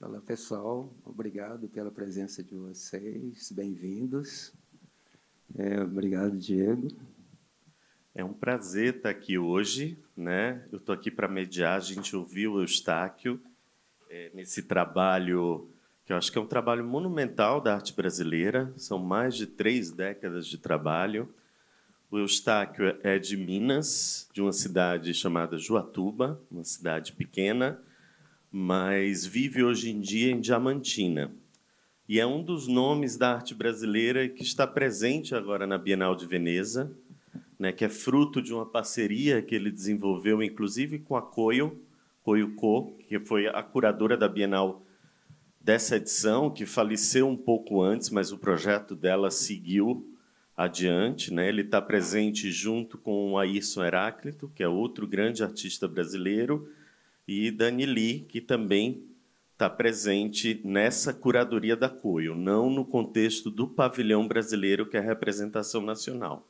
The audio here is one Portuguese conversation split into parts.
Olá, pessoal. Obrigado pela presença de vocês. Bem-vindos. Obrigado, Diego. É um prazer estar aqui hoje, né? Eu estou aqui para mediar. A gente ouviu o Eustáquio nesse trabalho, que eu acho que é um trabalho monumental da arte brasileira. São mais de 3 décadas de trabalho. O Eustáquio é de Minas, de uma cidade chamada Juatuba, uma cidade pequena, mas vive hoje em dia em Diamantina. E é um dos nomes da arte brasileira que está presente agora na Bienal de Veneza, né, que é fruto de uma parceria que ele desenvolveu, inclusive com a Coio Co, que foi a curadora da Bienal dessa edição, que faleceu um pouco antes, mas o projeto dela seguiu adiante, né? Ele está presente junto com o Ayrson Heráclito, que é outro grande artista brasileiro, e Dani Lee, que também está presente nessa curadoria da Coio, não no contexto do pavilhão brasileiro, que é a representação nacional.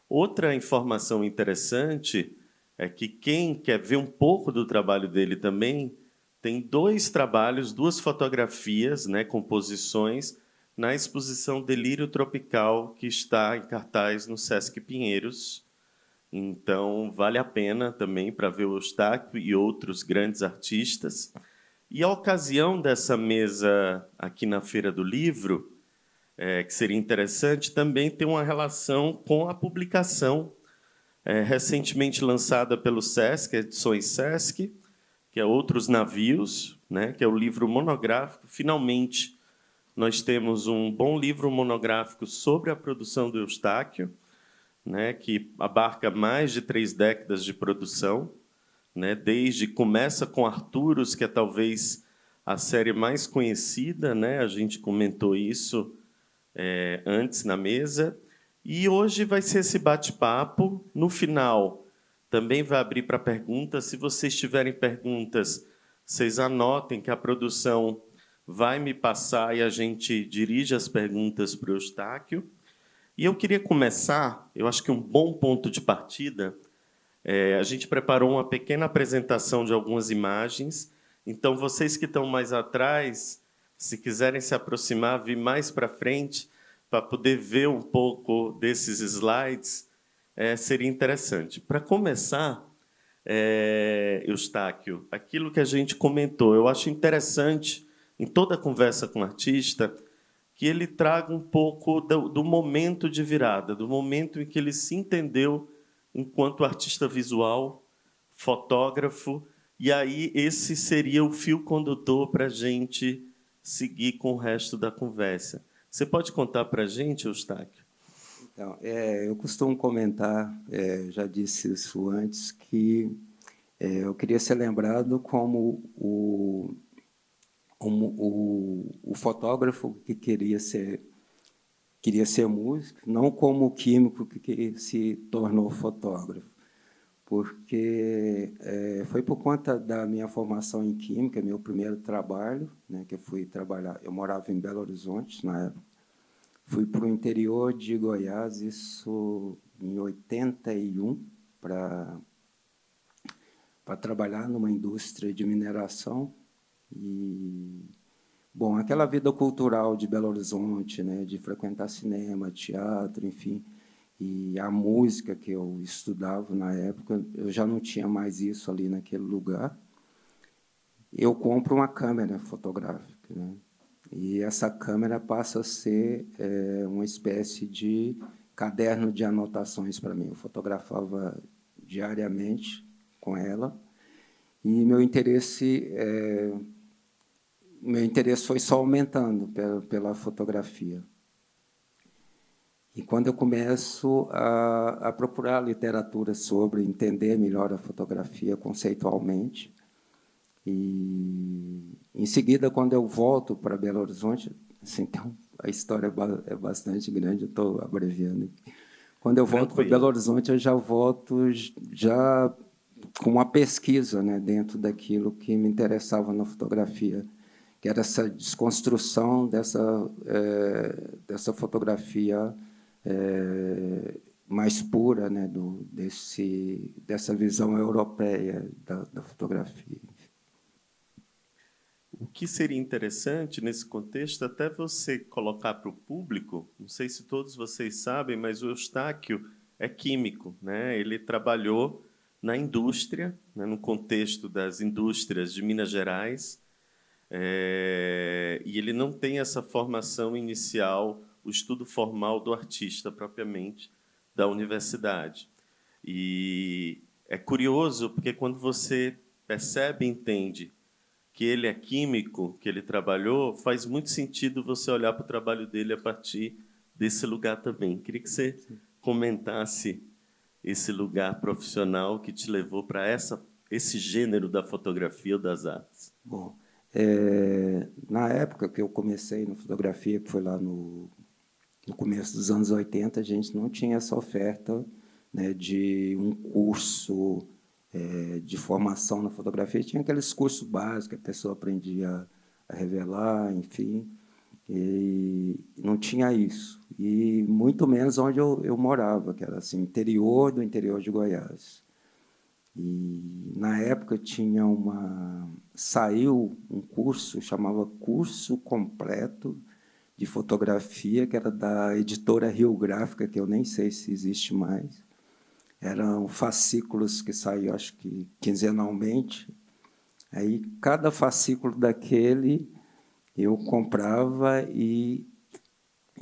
Outra informação interessante é que quem quer ver um pouco do trabalho dele também tem 2 trabalhos, 2 fotografias, né, composições, na exposição Delírio Tropical, que está em cartaz no Sesc Pinheiros. Então, vale a pena também para ver o Eustáquio e outros grandes artistas. E a ocasião dessa mesa aqui na Feira do Livro, que seria interessante, também tem uma relação com a publicação recentemente lançada pelo Sesc, Edições Sesc, que é Outros Navios, né, que é o livro monográfico. Finalmente, nós temos um bom livro monográfico sobre a produção do Eustáquio, né, que abarca mais de 3 décadas de produção, né, desde começa com Arturos, que é talvez a série mais conhecida, né, a gente comentou isso antes na mesa, e hoje vai ser esse bate-papo. No final, também vai abrir para perguntas. Se vocês tiverem perguntas, vocês anotem que a produção vai me passar e a gente dirige as perguntas para o Eustáquio. E eu queria começar, eu acho que um bom ponto de partida, a gente preparou uma pequena apresentação de algumas imagens, então vocês que estão mais atrás, se quiserem se aproximar, vir mais para frente, para poder ver um pouco desses slides, seria interessante. Para começar, Eustáquio, aquilo que a gente comentou, eu acho interessante, em toda conversa com o artista, que ele traga um pouco do momento de virada, do momento em que ele se entendeu enquanto artista visual, fotógrafo, e aí esse seria o fio condutor para a gente seguir com o resto da conversa. Você pode contar para a gente, Eustáquio? Então, eu costumo comentar, já disse isso antes, que eu queria ser lembrado como o fotógrafo que queria ser músico, não como o químico que se tornou fotógrafo, porque foi por conta da minha formação em química, meu primeiro trabalho, né, que eu fui trabalhar, eu morava em Belo Horizonte na época, fui para o interior de Goiás, isso em 81, para trabalhar numa indústria de mineração. E, bom, aquela vida cultural de Belo Horizonte, né, de frequentar cinema, teatro, enfim, e a música que eu estudava na época, eu já não tinha mais isso ali naquele lugar. Eu compro uma câmera fotográfica, né? E essa câmera passa a ser uma espécie de caderno de anotações para mim. Eu fotografava diariamente com ela e meu interesse foi só aumentando pela fotografia. E quando eu começo a procurar literatura sobre entender melhor a fotografia conceitualmente, e, em seguida, quando eu volto para Belo Horizonte, assim, então, a história é bastante grande, eu estou abreviando aqui. Quando eu volto para Belo Horizonte, eu já volto já com uma pesquisa, né, dentro daquilo que me interessava na fotografia, que era essa desconstrução dessa fotografia mais pura, né, dessa visão europeia da fotografia. o que seria interessante nesse contexto, até você colocar para o público, não sei se todos vocês sabem, mas o Eustáquio é químico, né? Ele trabalhou na indústria, né, no contexto das indústrias de Minas Gerais, e ele não tem essa formação inicial, o estudo formal do artista propriamente da universidade. E é curioso, porque quando você percebe e entende que ele é químico, que ele trabalhou, faz muito sentido você olhar para o trabalho dele a partir desse lugar também. Queria que você comentasse esse lugar profissional que te levou para esse gênero da fotografia ou das artes. Bom, na época que eu comecei na fotografia, que foi lá no começo dos anos 80, a gente não tinha essa oferta, né, de um curso de formação na fotografia. Tinha aqueles cursos básicos, que a pessoa aprendia a revelar, enfim, e não tinha isso. E muito menos onde eu morava, que era assim, interior do interior de Goiás. E, na época, saiu um curso, chamava Curso Completo de Fotografia, que era da editora Rio Gráfica, que eu nem sei se existe mais. Eram fascículos que saíam, acho que quinzenalmente. Aí, cada fascículo daquele, eu comprava e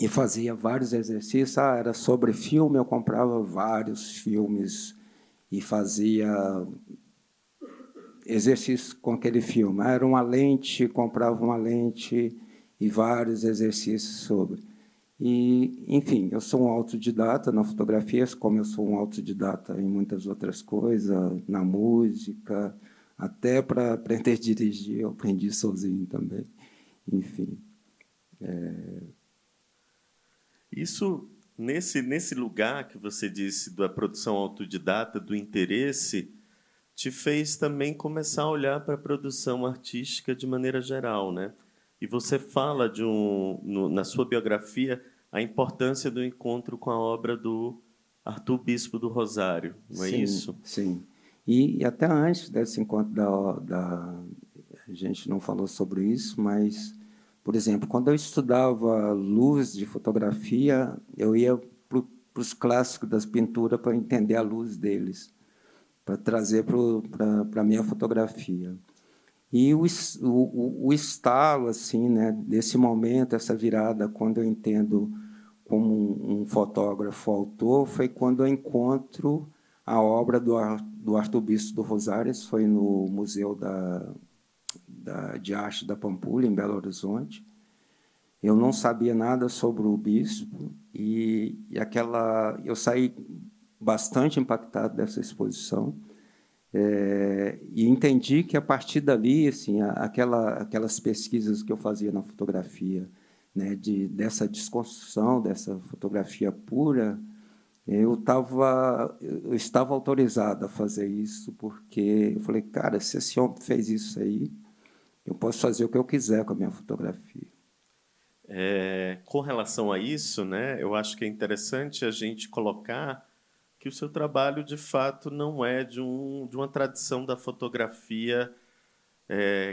fazia vários exercícios. Era sobre filme, eu comprava vários filmes e fazia exercícios com aquele filme. Era uma lente, comprava uma lente e vários exercícios sobre. E, enfim, eu sou um autodidata na fotografia, como eu sou um autodidata em muitas outras coisas, na música, até para aprender a dirigir, eu aprendi sozinho também. Enfim. Isso, nesse lugar que você disse da produção autodidata, do interesse, te fez também começar a olhar para a produção artística de maneira geral, né? E você fala na sua biografia a importância do encontro com a obra do Arthur Bispo do Rosário, não é isso? Sim. E até antes desse encontro a gente não falou sobre isso, mas, por exemplo, quando eu estudava luz de fotografia, eu ia para os clássicos das pinturas para entender a luz deles, para trazer para a minha fotografia. E o estalo, assim, né, desse momento, essa virada, quando eu entendo como um fotógrafo autor, foi quando eu encontro a obra do Arthur Bispo do Rosário. Isso foi no Museu de Arte da Pampulha, em Belo Horizonte. Eu não sabia nada sobre o bispo e eu saí bastante impactado dessa exposição. E entendi que, a partir dali, assim, aquelas pesquisas que eu fazia na fotografia, né, dessa desconstrução, dessa fotografia pura, eu estava autorizado a fazer isso, porque eu falei, cara, se esse homem fez isso aí, eu posso fazer o que eu quiser com a minha fotografia. Com relação a isso, né, eu acho que é interessante a gente colocar que o seu trabalho, de fato, não é de uma tradição da fotografia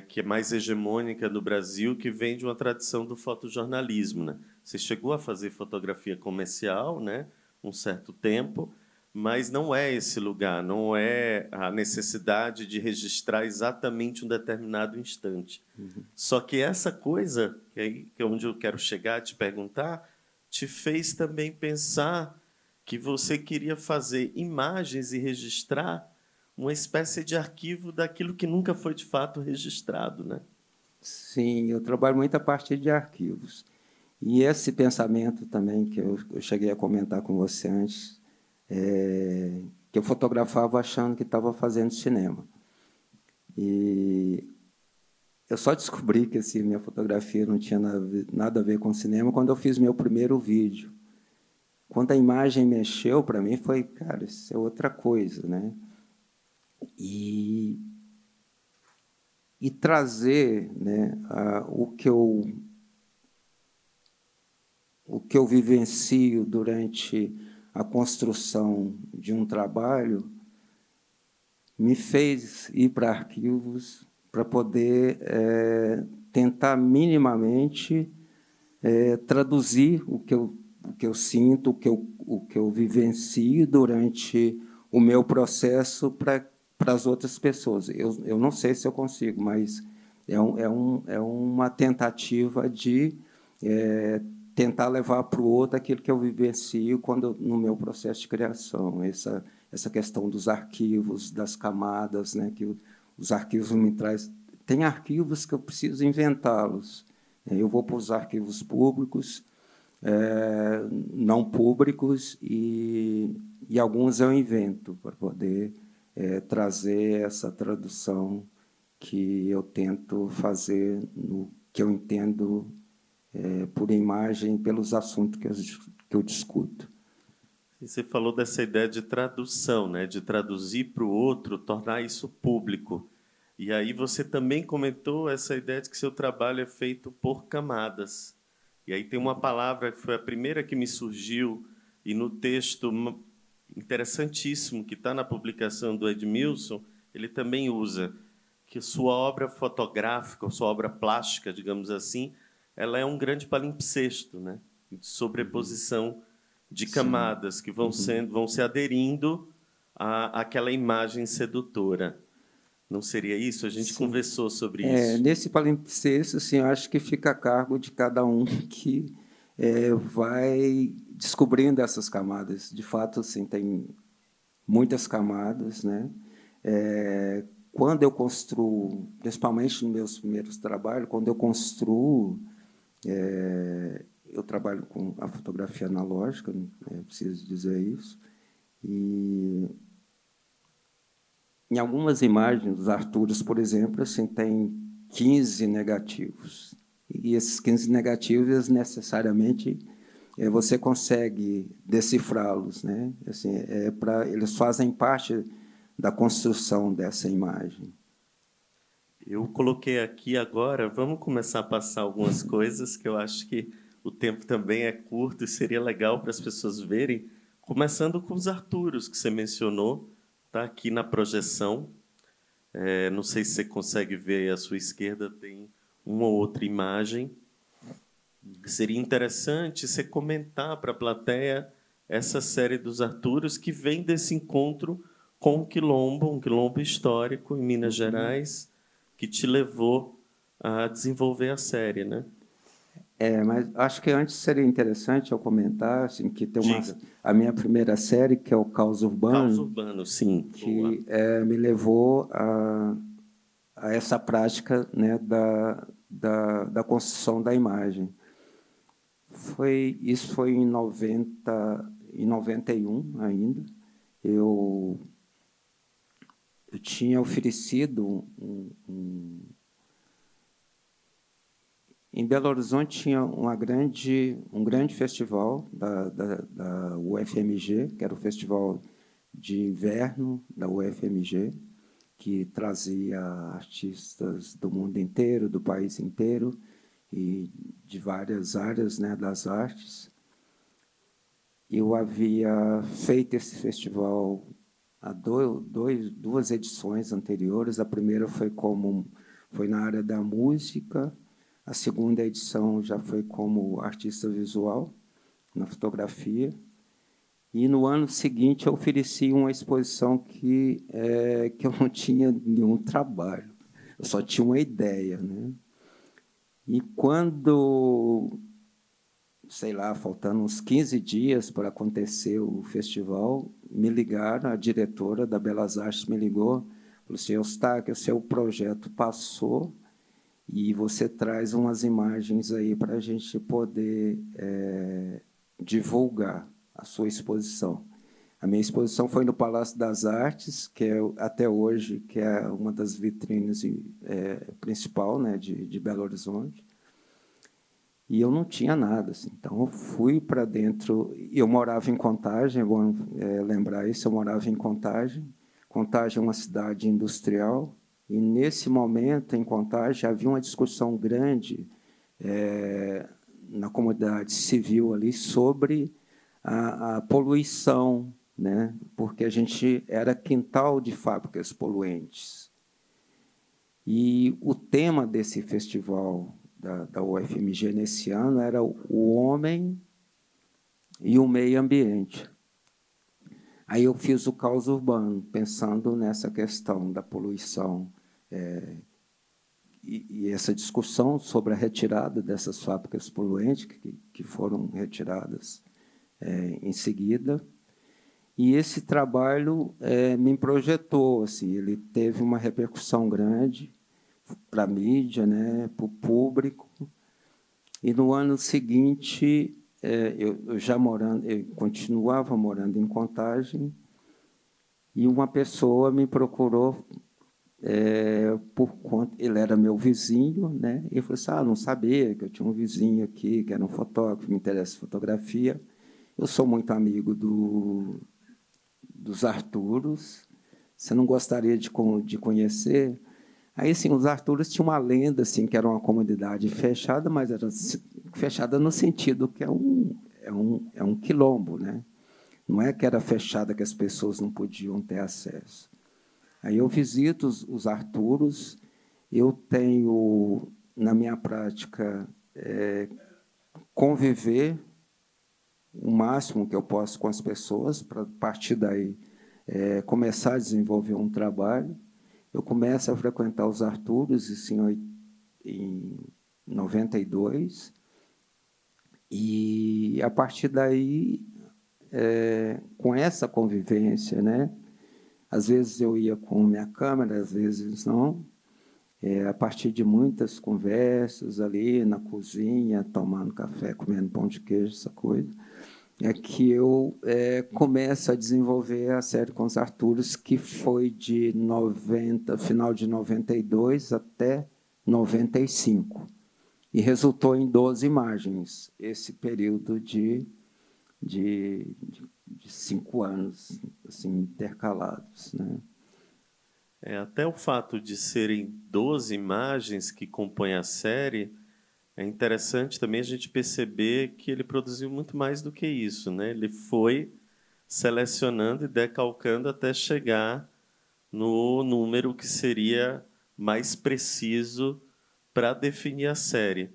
que é mais hegemônica no Brasil, que vem de uma tradição do fotojornalismo, né? Você chegou a fazer fotografia comercial, né, um certo tempo, mas não é esse lugar, não é a necessidade de registrar exatamente um determinado instante. Só que essa coisa, que é onde eu quero chegar a te perguntar, te fez também pensar que você queria fazer imagens e registrar uma espécie de arquivo daquilo que nunca foi de fato registrado, né? Sim, eu trabalho muito a partir de arquivos. E esse pensamento também, que eu cheguei a comentar com você antes, que eu fotografava achando que estava fazendo cinema. E eu só descobri que assim, minha fotografia não tinha nada a ver com cinema quando eu fiz meu primeiro vídeo. Quando a imagem mexeu, para mim, foi, cara, isso é outra coisa, né? E trazer, né, o que eu vivencio durante a construção de um trabalho me fez ir para arquivos para poder tentar minimamente traduzir o que eu sinto, o que eu vivencio durante o meu processo para as outras pessoas. Eu não sei se eu consigo, mas é uma tentativa de tentar levar para o outro aquilo que eu vivencio no meu processo de criação. Essa questão dos arquivos, das camadas, né, que os arquivos me trazem. Tem arquivos que eu preciso inventá-los. Eu vou para os arquivos públicos, não públicos, e alguns eu invento para poder trazer essa tradução que eu tento fazer no que eu entendo por imagem, pelos assuntos que eu discuto. E você falou dessa ideia de tradução, né? De traduzir para o outro, tornar isso público. E aí você também comentou essa ideia de que seu trabalho é feito por camadas. E aí tem uma palavra que foi a primeira que me surgiu, e no texto interessantíssimo que está na publicação do Edmilson, ele também usa, que sua obra fotográfica, ou sua obra plástica, digamos assim, ela é um grande palimpsesto, né? De sobreposição de camadas que vão se aderindo àquela imagem sedutora. Não seria isso? A gente conversou sobre isso. Nesse palimpsesto, assim, eu acho que fica a cargo de cada um que vai descobrindo essas camadas. De fato, assim, tem muitas camadas, né? Quando eu construo, principalmente nos meus primeiros trabalhos, quando eu construo, eu trabalho com a fotografia analógica, preciso dizer isso, e em algumas imagens dos Arturos, por exemplo, assim, tem 15 negativos. E esses 15 negativos, necessariamente, você consegue decifrá-los, né? Assim, eles fazem parte da construção dessa imagem. Eu coloquei aqui agora, vamos começar a passar algumas coisas que eu acho que o tempo também é curto e seria legal para as pessoas verem, começando com os Arturos, que você mencionou, está aqui na projeção. Não sei se você consegue ver, à sua esquerda tem uma ou outra imagem. Seria interessante você comentar para a plateia essa série dos Arturos, que vem desse encontro com o Quilombo, um quilombo histórico em Minas Gerais, que te levou a desenvolver a série, né? Mas acho que antes seria interessante eu comentar assim, que tem a minha primeira série, que é o Caos Urbano. Caos Urbano, sim. Que me levou a essa prática, né, da construção da imagem. Isso foi em 91 ainda. Eu tinha oferecido em Belo Horizonte tinha um grande festival da UFMG, que era o festival de inverno da UFMG, que trazia artistas do mundo inteiro, do país inteiro, e de várias áreas, né, das artes. Eu havia feito esse festival há duas edições anteriores. A primeira foi na área da música, a segunda edição já foi como artista visual, na fotografia. E, no ano seguinte, eu ofereci uma exposição que eu não tinha nenhum trabalho, eu só tinha uma ideia, né? E, quando, sei lá, faltando uns 15 dias para acontecer o festival, me ligaram, a diretora da Belas Artes me ligou, falou assim: Eustáquio, o seu projeto passou e você traz umas imagens aí para a gente poder divulgar a sua exposição. A minha exposição foi no Palácio das Artes, que é até hoje que é uma das vitrines principal, né, de Belo Horizonte. E eu não tinha nada, assim. Então eu fui para dentro. Eu morava em Contagem, é bom lembrar isso. Eu morava em Contagem. Contagem é uma cidade industrial. E, nesse momento, em Contagem, havia uma discussão grande na comunidade civil ali sobre a poluição, né? Porque a gente era quintal de fábricas poluentes. E o tema desse festival da UFMG nesse ano era o homem e o meio ambiente. Aí eu fiz o caos urbano, pensando nessa questão da poluição e essa discussão sobre a retirada dessas fábricas poluentes que foram retiradas em seguida. E esse trabalho me projetou, assim, ele teve uma repercussão grande para a mídia, né, para o público. E no ano seguinte, eu continuava morando em Contagem, e uma pessoa me procurou por conta, ele era meu vizinho, né? E eu falei assim, não sabia que eu tinha um vizinho aqui que era um fotógrafo, me interessa fotografia. Eu sou muito amigo dos Arturos. Você não gostaria de conhecer? Aí, assim, os Arturos tinham uma lenda, assim, que era uma comunidade fechada, mas era fechada no sentido que é um quilombo, né? Não é que era fechada que as pessoas não podiam ter acesso. Aí eu visito os Arturos, eu tenho, na minha prática, conviver o máximo que eu posso com as pessoas, para, a partir daí, começar a desenvolver um trabalho. Eu começo a frequentar os Arturos em 92, e, a partir daí, com essa convivência, né, às vezes eu ia com minha câmera, às vezes não, a partir de muitas conversas ali na cozinha, tomando café, comendo pão de queijo, essa coisa, é que eu começo a desenvolver a série com os Arturos, que foi de final de 92 até 95, e resultou em 12 imagens, esse período de 5 anos, assim, intercalados, né? Até o fato de serem 12 imagens que compõem a série, é interessante também a gente perceber que ele produziu muito mais do que isso, né? Ele foi selecionando e decalcando até chegar no número que seria mais preciso para definir a série.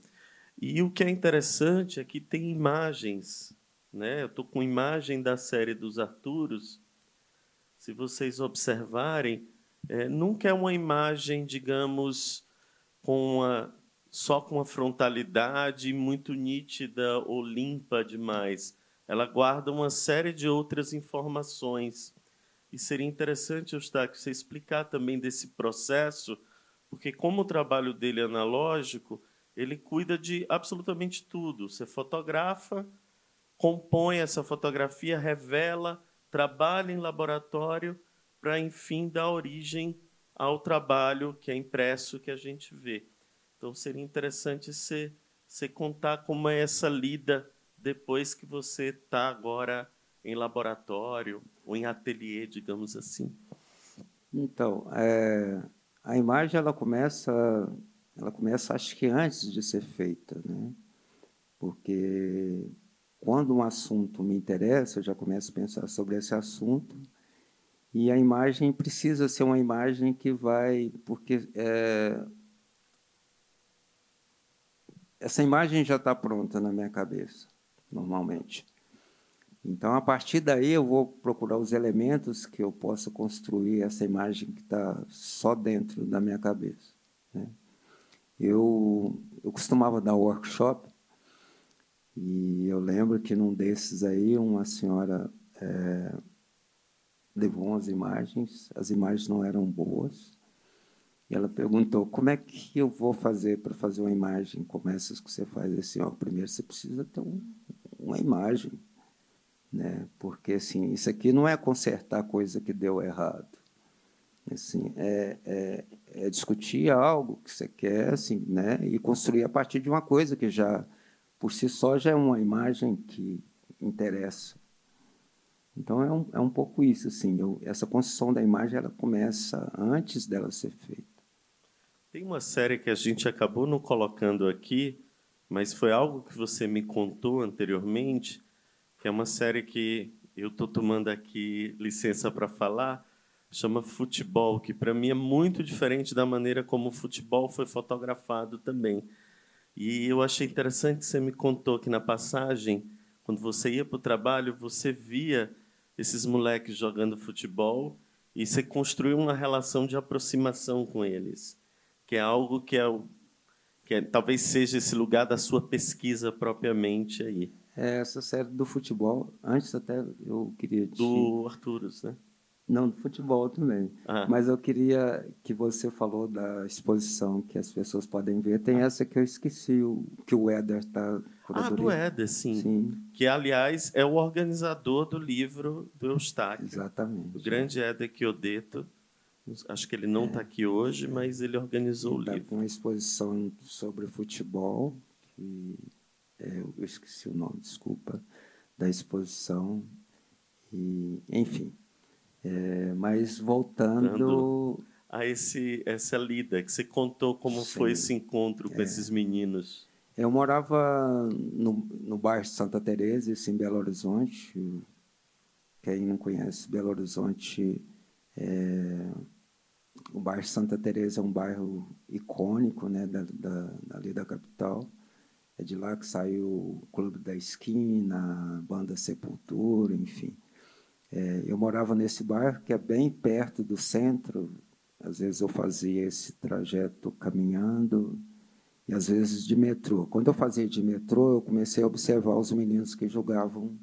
E o que é interessante é que tem imagens, né? Eu estou com imagem da série dos Arturos. Se vocês observarem, nunca é uma imagem, digamos, só com uma frontalidade muito nítida ou limpa demais. Ela guarda uma série de outras informações. E seria interessante, Eustáquio, você explicar também desse processo, porque como o trabalho dele é analógico, ele cuida de absolutamente tudo. Você fotografa, compõe essa fotografia, revela, trabalha em laboratório para, enfim, dar origem ao trabalho que é impresso, que a gente vê. Então, seria interessante você contar como é essa lida depois que você está agora em laboratório ou em ateliê, digamos assim. Então, a imagem ela começa, acho que antes de ser feita, né? Porque quando um assunto me interessa, eu já começo a pensar sobre esse assunto, e a imagem precisa ser uma imagem que vai, porque essa imagem já está pronta na minha cabeça, normalmente. Então, a partir daí, eu vou procurar os elementos que eu possa construir essa imagem que está só dentro da minha cabeça, né? Eu costumava dar workshop, e eu lembro que, num desses aí, uma senhora levou as imagens não eram boas, e ela perguntou, como é que eu vou fazer para fazer uma imagem como essas que você faz? Assim, primeiro você precisa ter uma imagem, né? Porque, assim, isso aqui não é consertar coisa que deu errado. Assim, é discutir algo que você quer, assim, né? E construir a partir de uma coisa que já, por si só, já é uma imagem que interessa. Então, é um pouco isso. Assim, essa construção da imagem ela começa antes dela ser feita. Tem uma série que a gente acabou não colocando aqui, mas foi algo que você me contou anteriormente, que é uma série que eu estou tomando aqui licença para falar, chama Futebol, que para mim é muito diferente da maneira como o futebol foi fotografado também. E eu achei interessante que você me contou que na passagem, quando você ia para o trabalho, você via esses moleques jogando futebol e você construiu uma relação de aproximação com eles, que é algo talvez seja esse lugar da sua pesquisa propriamente aí. Essa série do futebol, antes até eu queria te... Do Arturus, né? Não, do futebol também. Ah, Mas eu queria que você falou da exposição que as pessoas podem ver. Tem essa que eu esqueci, que o Éder está do curadoria. Éder, sim. Sim, Que, aliás, é o organizador do livro do Eustáquio. exatamente. O grande Éder Chiodeto. Acho que ele não está aqui hoje, mas ele organizou o Está livro. com uma exposição sobre futebol, que eu esqueci o nome, desculpa, da exposição. E, enfim, mas voltando... A essa lida, que você contou como foi esse encontro com esses meninos. Eu morava no bairro Santa Teresa, isso em Belo Horizonte. Quem não conhece Belo Horizonte, o bairro Santa Teresa é um bairro icônico, né, ali da capital. É de lá que saiu o Clube da Esquina, a banda Sepultura, enfim. Eu morava nesse bairro, que é bem perto do centro. Às vezes eu fazia esse trajeto caminhando, e às vezes de metrô. Quando eu fazia de metrô, eu comecei a observar os meninos que jogavam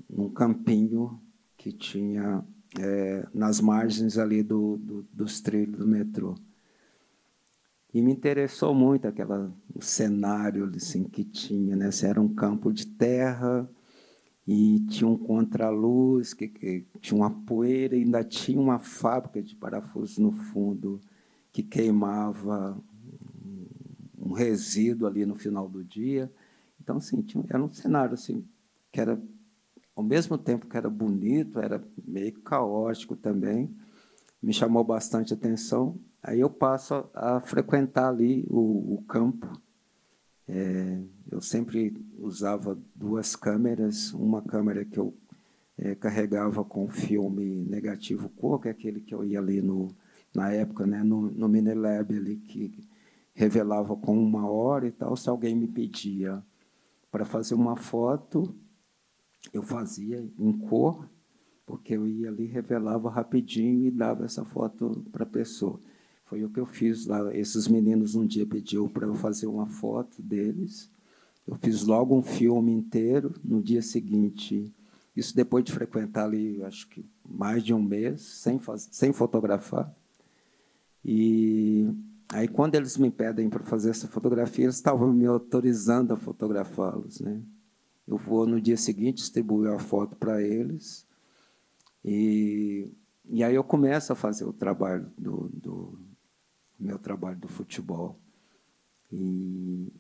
num campinho que tinha nas margens ali dos trilhos do metrô. E me interessou muito o cenário assim, que tinha, né? Era um campo de terra e tinha um contraluz, que tinha uma poeira, e ainda tinha uma fábrica de parafusos no fundo que queimava um resíduo ali no final do dia. Então, assim, era um cenário assim, que era, ao mesmo tempo que era bonito, era meio caótico também, me chamou bastante atenção. Aí eu passo a frequentar ali o campo. Eu sempre usava 2 câmeras, uma câmera que eu carregava com filme negativo cor, que é aquele que eu ia ali na época, né, no Minilab ali, que revelava com 1 hora e tal. Se alguém me pedia para fazer uma foto, eu fazia em cor, porque eu ia ali, revelava rapidinho e dava essa foto para a pessoa. Foi o que eu fiz lá. Esses meninos um dia pediu para eu fazer uma foto deles. Eu fiz logo um filme inteiro. No dia seguinte, isso depois de frequentar ali, acho que mais de 1 mês, sem fotografar. E aí, quando eles me pedem para fazer essa fotografia, eles estavam me autorizando a fotografá-los, né? Eu vou, no dia seguinte, distribuir a foto para eles. E aí eu começo a fazer o trabalho meu trabalho do futebol. E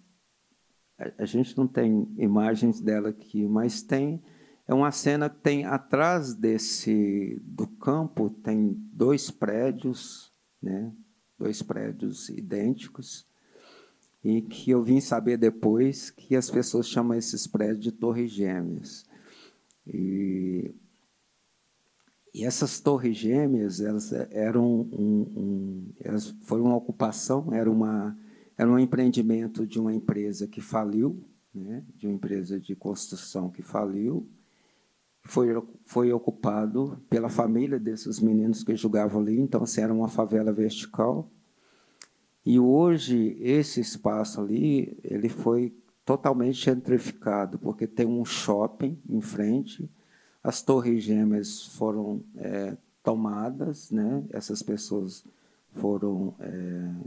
a gente não tem imagens dela aqui, mas é uma cena que tem atrás do campo, tem 2 prédios, né? 2 prédios idênticos, e que eu vim saber depois que as pessoas chamam esses prédios de Torres Gêmeas. E essas Torres Gêmeas, elas eram elas foram uma ocupação, era um empreendimento de uma empresa que faliu, né, de uma empresa de construção que faliu, foi ocupado pela família desses meninos que jogavam ali. Então, assim, era uma favela vertical. E hoje esse espaço ali, ele foi totalmente gentrificado, porque tem um shopping em frente. As Torres Gêmeas foram tomadas, né? Essas pessoas foram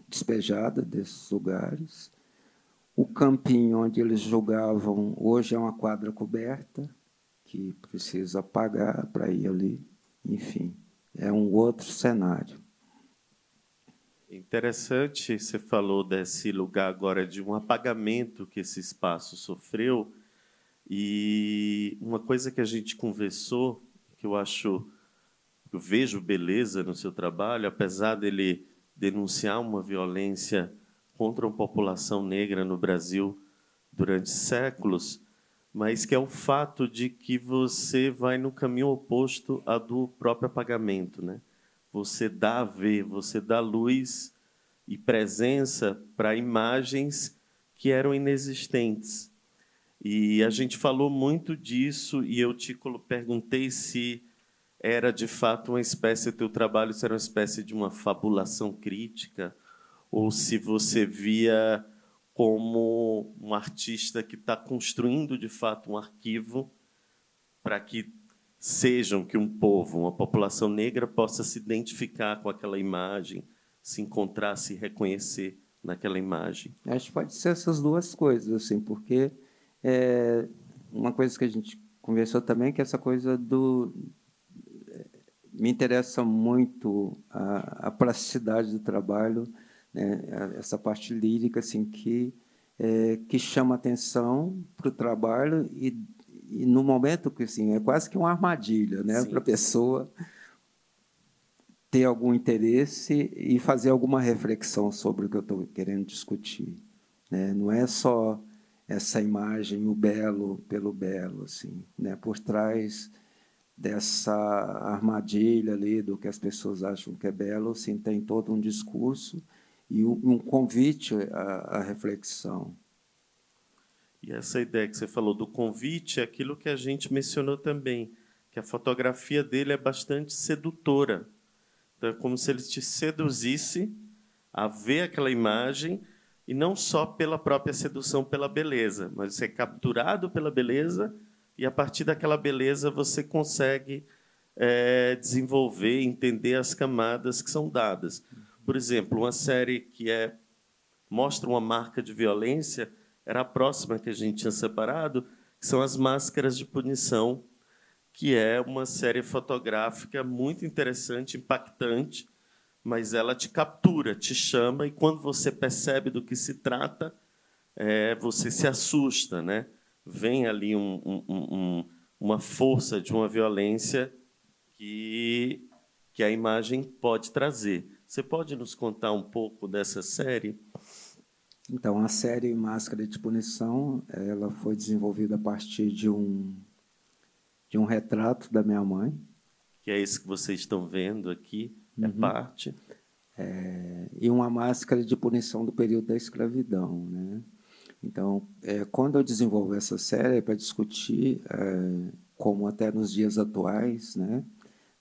despejadas desses lugares. O campinho onde eles jogavam hoje é uma quadra coberta, que precisa pagar para ir ali. Enfim, é um outro cenário. Interessante, você falou desse lugar agora de um apagamento que esse espaço sofreu. E uma coisa que a gente conversou, que eu vejo beleza no seu trabalho, apesar dele denunciar uma violência contra a população negra no Brasil durante séculos, mas que é o fato de que você vai no caminho oposto ao do próprio apagamento, né? você dá a ver, você dá luz e presença para imagens que eram inexistentes. E a gente falou muito disso, e eu te perguntei se era de fato uma espécie, teu trabalho se era uma espécie de uma fabulação crítica, ou se você via como um artista que está construindo de fato um arquivo para que sejam que um povo, uma população negra possa se identificar com aquela imagem, se encontrar, se reconhecer naquela imagem. Acho que pode ser essas duas coisas, assim, porque uma coisa que a gente conversou também, que essa coisa do... Me interessa muito a plasticidade do trabalho, né? Essa parte lírica assim, que chama atenção para o trabalho e no momento que assim, é quase que uma armadilha, né? Para a pessoa ter algum interesse e fazer alguma reflexão sobre o que eu estou querendo discutir, né? Não é só essa imagem, o belo pelo belo, assim, né? Por trás dessa armadilha ali do que as pessoas acham que é belo, assim, tem todo um discurso e um convite à reflexão. E essa ideia que você falou do convite é aquilo que a gente mencionou também, que a fotografia dele é bastante sedutora. Então, é como se ele te seduzisse a ver aquela imagem, e não só pela própria sedução pela beleza, mas você é capturado pela beleza, e a partir daquela beleza você consegue desenvolver, entender as camadas que são dadas. Por exemplo, uma série que mostra uma marca de violência, era a próxima que a gente tinha separado, que são As Máscaras de Punição, que é uma série fotográfica muito interessante, impactante, mas ela te captura, te chama, e quando você percebe do que se trata, você se assusta, né? Vem ali uma força de uma violência que a imagem pode trazer. Você pode nos contar um pouco dessa série? Então, a série Máscara de Punição, ela foi desenvolvida a partir de um retrato da minha mãe. Que é esse que vocês estão vendo aqui, é parte. E uma máscara de punição do período da escravidão, né? Então, quando eu desenvolvo essa série, é para discutir como até nos dias atuais, né,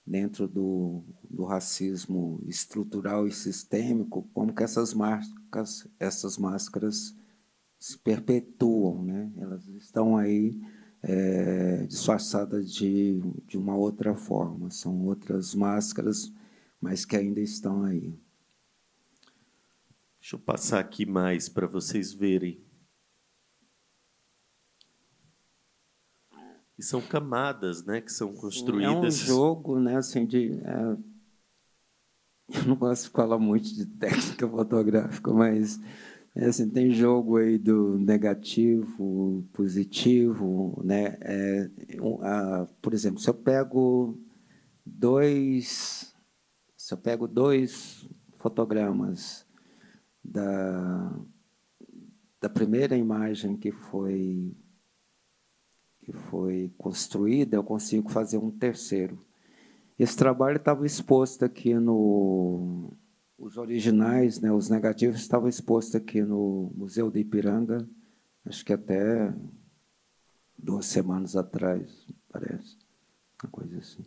dentro do racismo estrutural e sistêmico, como que essas máscaras se perpetuam, né? Elas estão aí disfarçadas de uma outra forma, são outras máscaras, mas que ainda estão aí. Deixa eu passar aqui mais para vocês verem. E são camadas, né, que são construídas. É um jogo, né, assim, eu não gosto de falar muito de técnica fotográfica, mas assim, tem jogo aí do negativo, positivo, né? Por exemplo, se eu pego dois fotogramas da primeira imagem que foi construída, eu consigo fazer um terceiro. Esse trabalho estava exposto aqui os originais, né, os negativos estavam expostos aqui no Museu de Ipiranga, acho que até 2 semanas atrás, parece, uma coisa assim.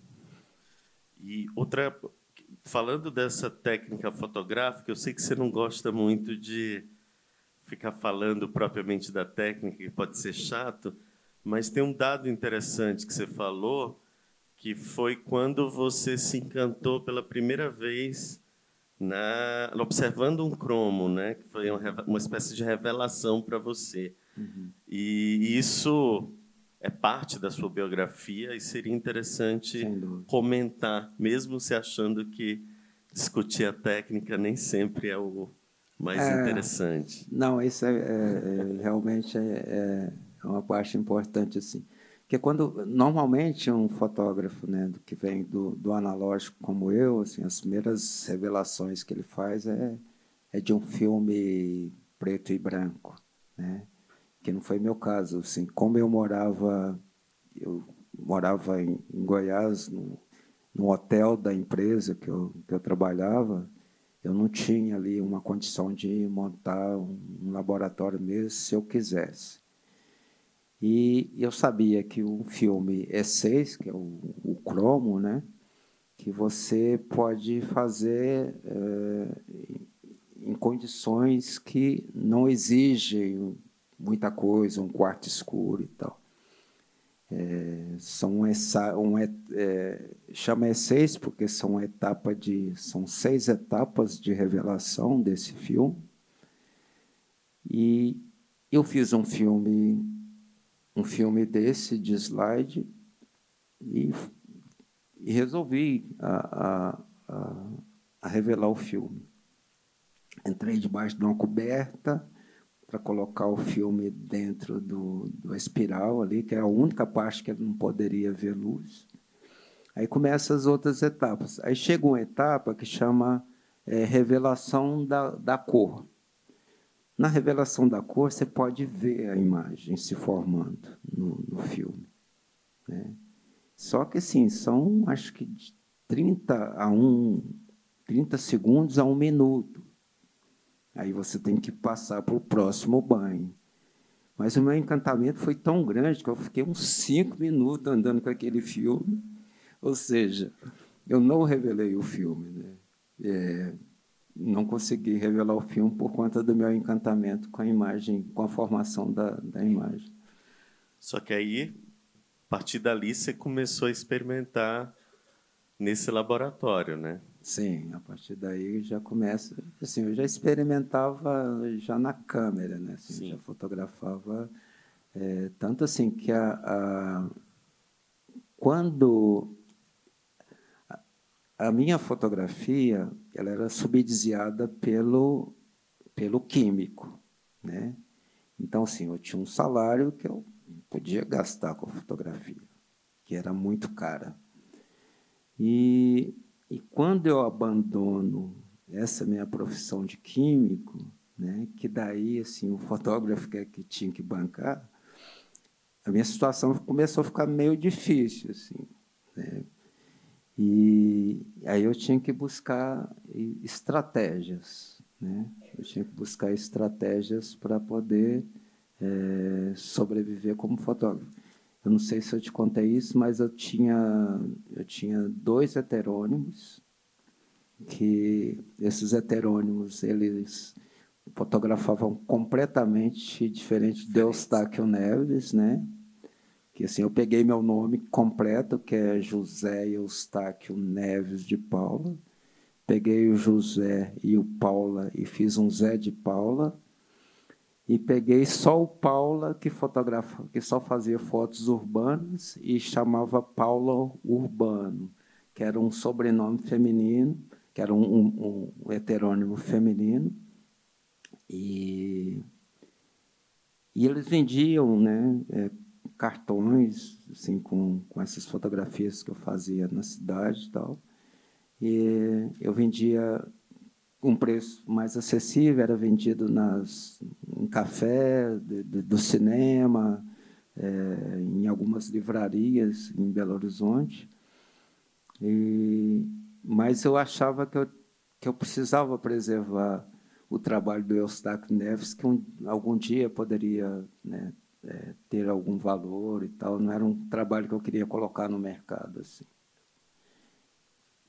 E falando dessa técnica fotográfica, eu sei que você não gosta muito de ficar falando propriamente da técnica, que pode ser chato, mas tem um dado interessante que você falou, que foi quando você se encantou pela primeira vez observando um cromo, né? Que foi uma espécie de revelação para você. E isso é parte da sua biografia e seria interessante comentar, mesmo se achando que discutir a técnica nem sempre é o mais interessante. Não, isso realmente é uma parte importante, assim. Porque normalmente um fotógrafo, né, que vem do analógico como eu, assim, as primeiras revelações que ele faz é de um filme preto e branco, né? Que não foi meu caso, assim. Como eu morava em Goiás, no hotel da empresa que eu trabalhava, eu não tinha ali uma condição de montar um laboratório mesmo se eu quisesse. E eu sabia que o filme E6, que é o cromo, né, que você pode fazer em condições que não exigem muita coisa, um quarto escuro e tal. Chama E6 porque são 6 etapas de revelação desse filme. E eu fiz um filme desse de slide e resolvi a revelar o filme. Entrei debaixo de uma coberta para colocar o filme dentro do espiral ali, que é a única parte que ele não poderia ver luz. Aí começam as outras etapas. Aí chega uma etapa que chama revelação da cor. Na revelação da cor, você pode ver a imagem se formando no filme, né? Só que, assim, são, acho que, de 30 segundos a 1 minuto. Aí você tem que passar para o próximo banho. Mas o meu encantamento foi tão grande que eu fiquei uns 5 minutos andando com aquele filme. Ou seja, eu não revelei o filme, né? Não consegui revelar o filme por conta do meu encantamento com a imagem, com a formação da imagem. Só que aí, a partir dali, você começou a experimentar nesse laboratório, né? Sim, a partir daí já começa. Assim, eu já experimentava já na câmera, né? Assim, já fotografava tanto assim que quando a minha fotografia ela era subsidiada pelo químico, né? Então, assim, eu tinha um salário que eu podia gastar com a fotografia, que era muito cara. E quando eu abandono essa minha profissão de químico, né, que daí assim o fotógrafo que tinha que bancar, a minha situação começou a ficar meio difícil, assim, né? E aí eu tinha que buscar estratégias, né? Eu tinha que buscar estratégias para poder sobreviver como fotógrafo. Eu não sei se eu te contei isso, mas eu tinha 2 heterônimos, que esses heterônimos eles fotografavam completamente diferente de Eustáquio Neves, né? Que assim eu peguei meu nome completo, que é José Eustáquio Neves de Paula, peguei o José e o Paula e fiz um Zé de Paula, e peguei só o Paula que só fazia fotos urbanas e chamava Paula Urbano, que era um sobrenome feminino, que era um heterônimo feminino, e eles vendiam, né, cartões assim, com essas fotografias que eu fazia na cidade e tal. E eu vendia um preço mais acessível, era vendido em café do cinema, em algumas livrarias em Belo Horizonte. Mas eu achava que eu precisava preservar o trabalho do Eustáquio Neves, que algum dia poderia, né, ter algum valor e tal. Não era um trabalho que eu queria colocar no mercado, assim.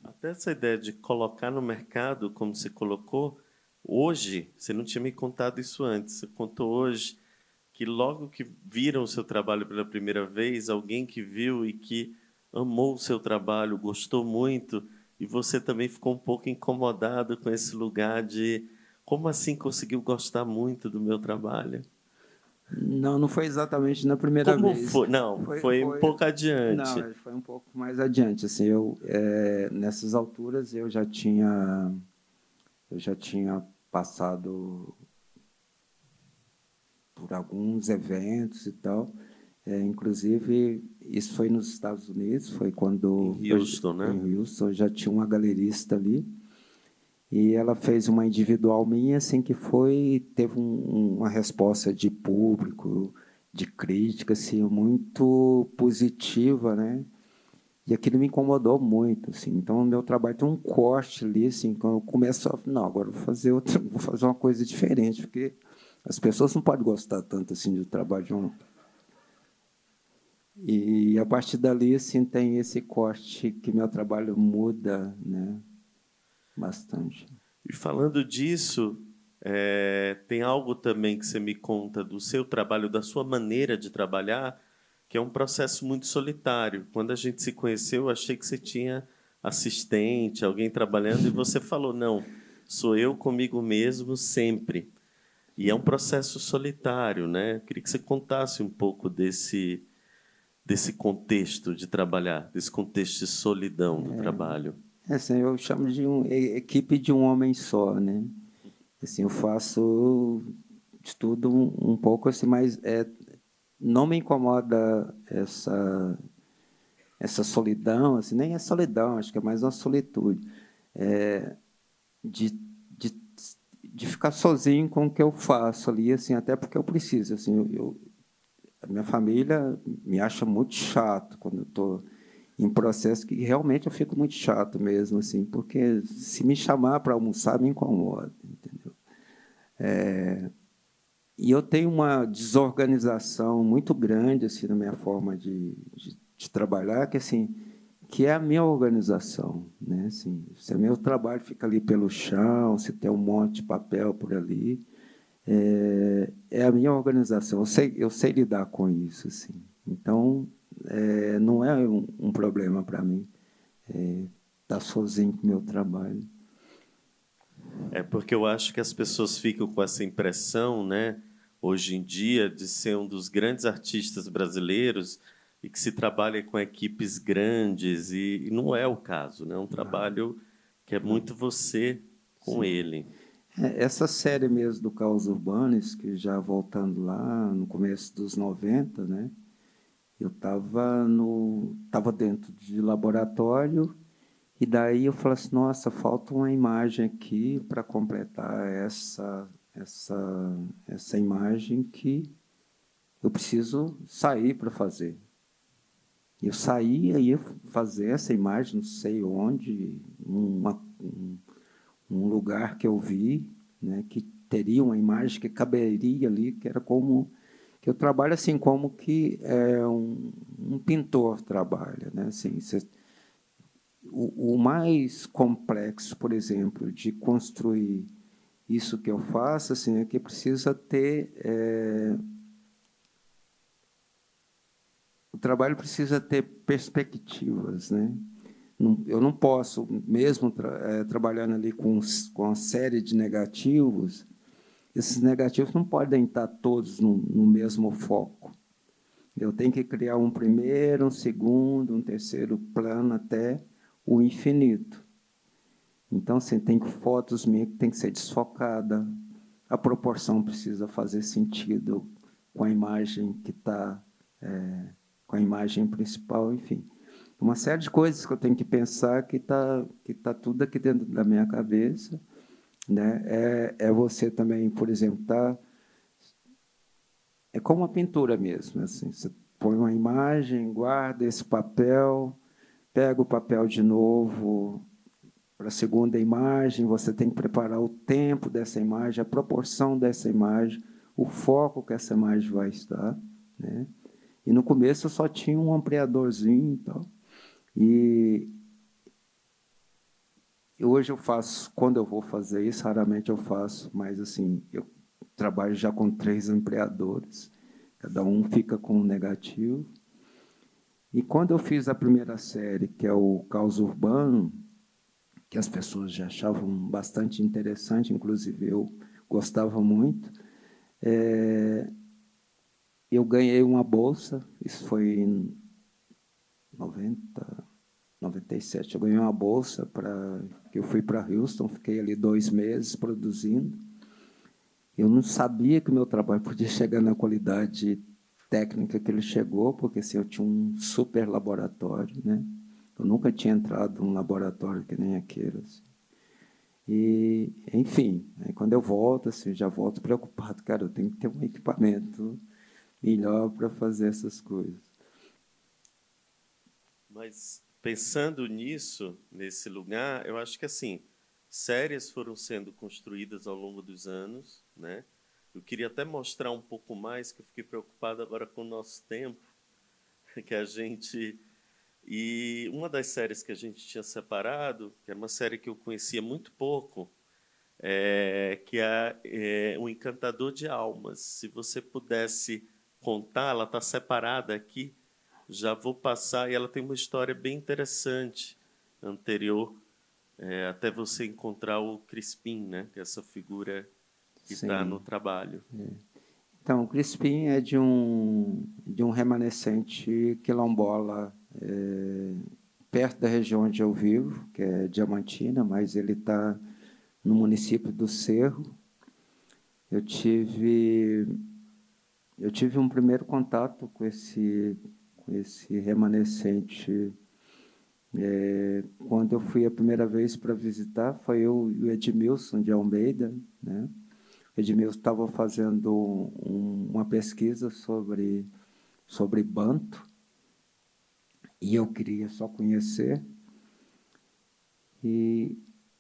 Até essa ideia de colocar no mercado, como você colocou, hoje, você não tinha me contado isso antes, você contou hoje que logo que viram o seu trabalho pela primeira vez, alguém que viu e que amou o seu trabalho, gostou muito, e você também ficou um pouco incomodado com esse lugar de como assim conseguiu gostar muito do meu trabalho? Não, não foi exatamente na primeira Como vez. foi? Não, foi um pouco adiante. Não, foi um pouco mais adiante. Assim, nessas alturas eu já tinha passado por alguns eventos e tal. Inclusive, isso foi nos Estados Unidos, foi quando Em Houston, né? em Houston eu já tinha uma galerista ali. E ela fez uma individual minha, assim, que teve uma resposta de público, de crítica, assim, muito positiva, né? E aquilo me incomodou muito, assim. Então, o meu trabalho tem um corte ali, assim, quando eu começo a... Não, agora eu vou fazer outra, vou fazer uma coisa diferente, porque as pessoas não podem gostar tanto assim do trabalho de um... E, a partir dali, assim, tem esse corte que meu trabalho muda, né, bastante. E falando disso, tem algo também que você me conta do seu trabalho, da sua maneira de trabalhar, que é um processo muito solitário. Quando a gente se conheceu, eu achei que você tinha assistente, alguém trabalhando, e você falou, não, sou eu comigo mesmo sempre. E é um processo solitário, né? Eu queria que você contasse um pouco desse contexto de trabalhar, desse contexto de solidão do trabalho. Assim, eu chamo de equipe de um homem só, né? Assim, eu faço de tudo um pouco, assim, mas não me incomoda essa solidão, assim, nem é solidão, acho que é mais uma solitude, de, de, de ficar sozinho com o que eu faço ali, assim, até porque eu preciso, assim, a minha família me acha muito chato quando eu estou em processo, que realmente eu fico muito chato mesmo, assim, porque se me chamar para almoçar me incomoda, entendeu? E eu tenho uma desorganização muito grande assim na minha forma de trabalhar, que assim, que é a minha organização, né? Assim, se o meu trabalho fica ali pelo chão, se tem um monte de papel por ali, é a minha organização. Eu sei lidar com isso, assim. Então, não é um problema para mim estar sozinho com o meu trabalho. É porque eu acho que as pessoas ficam com essa impressão, né, hoje em dia, de ser um dos grandes artistas brasileiros e que se trabalha com equipes grandes, e não é o caso, né? É um trabalho que é muito você com Sim. ele. Essa série mesmo do Caos Urbanos, que já voltando lá no começo dos 90, né? Eu estava dentro de laboratório e daí eu falei assim, nossa, falta uma imagem aqui para completar essa imagem que eu preciso sair para fazer. Eu saía e ia fazer essa imagem, não sei onde, um lugar que eu vi, né, que teria uma imagem que caberia ali, que era como que eu trabalho assim como que um pintor trabalha, né? Assim, o mais complexo, por exemplo, de construir isso que eu faço, assim, é que precisa ter o trabalho precisa ter perspectivas, né? Eu não posso, mesmo trabalhando ali com uma série de negativos, esses negativos não podem estar todos no mesmo foco. Eu tenho que criar um primeiro, um segundo, um terceiro plano até o infinito. Então, assim, tem fotos minhas que tem que ser desfocada, a proporção precisa fazer sentido com a imagem que está, com a imagem principal, enfim. Uma série de coisas que eu tenho que pensar que tá tudo aqui dentro da minha cabeça, né? Você também, por exemplo, é como uma pintura mesmo, assim, você põe uma imagem, guarda esse papel, pega o papel de novo para a segunda imagem, você tem que preparar o tempo dessa imagem, a proporção dessa imagem, o foco que essa imagem vai estar, né? E no começo eu só tinha um ampliadorzinho e tal. E hoje eu faço, quando eu vou fazer isso, raramente eu faço, mas assim, eu trabalho já com 3 ampliadores, cada um fica com um negativo. E quando eu fiz a primeira série, que é o Caos Urbano, que as pessoas já achavam bastante interessante, inclusive eu gostava muito, eu ganhei uma bolsa, isso foi em 97, eu ganhei uma bolsa que eu fui para Houston, fiquei ali 2 meses produzindo. Eu não sabia que o meu trabalho podia chegar na qualidade técnica que ele chegou, porque assim, eu tinha um super laboratório, né? Eu nunca tinha entrado num laboratório que nem aquele. Assim. E, enfim, aí quando eu volto, assim, já volto preocupado, cara, eu tenho que ter um equipamento melhor para fazer essas coisas. Mas pensando nisso, nesse lugar, eu acho que assim, séries foram sendo construídas ao longo dos anos, né? Eu queria até mostrar um pouco mais, que eu fiquei preocupado agora com o nosso tempo, que a gente... E uma das séries que a gente tinha separado, que era uma série que eu conhecia muito pouco, que é O Encantador de Almas. Se você pudesse contar, ela está separada aqui, já vou passar, e ela tem uma história bem interessante, anterior, até você encontrar o Crispim, né? Que é essa figura que está no Sim. trabalho. Então, o Crispim é de um remanescente quilombola perto da região onde eu vivo, que é Diamantina, mas ele está no município do Cerro. Eu tive um primeiro contato com esse remanescente quando eu fui a primeira vez para visitar, foi eu e o Edmilson de Almeida, né? O Edmilson estava fazendo uma pesquisa sobre Banto, e eu queria só conhecer. E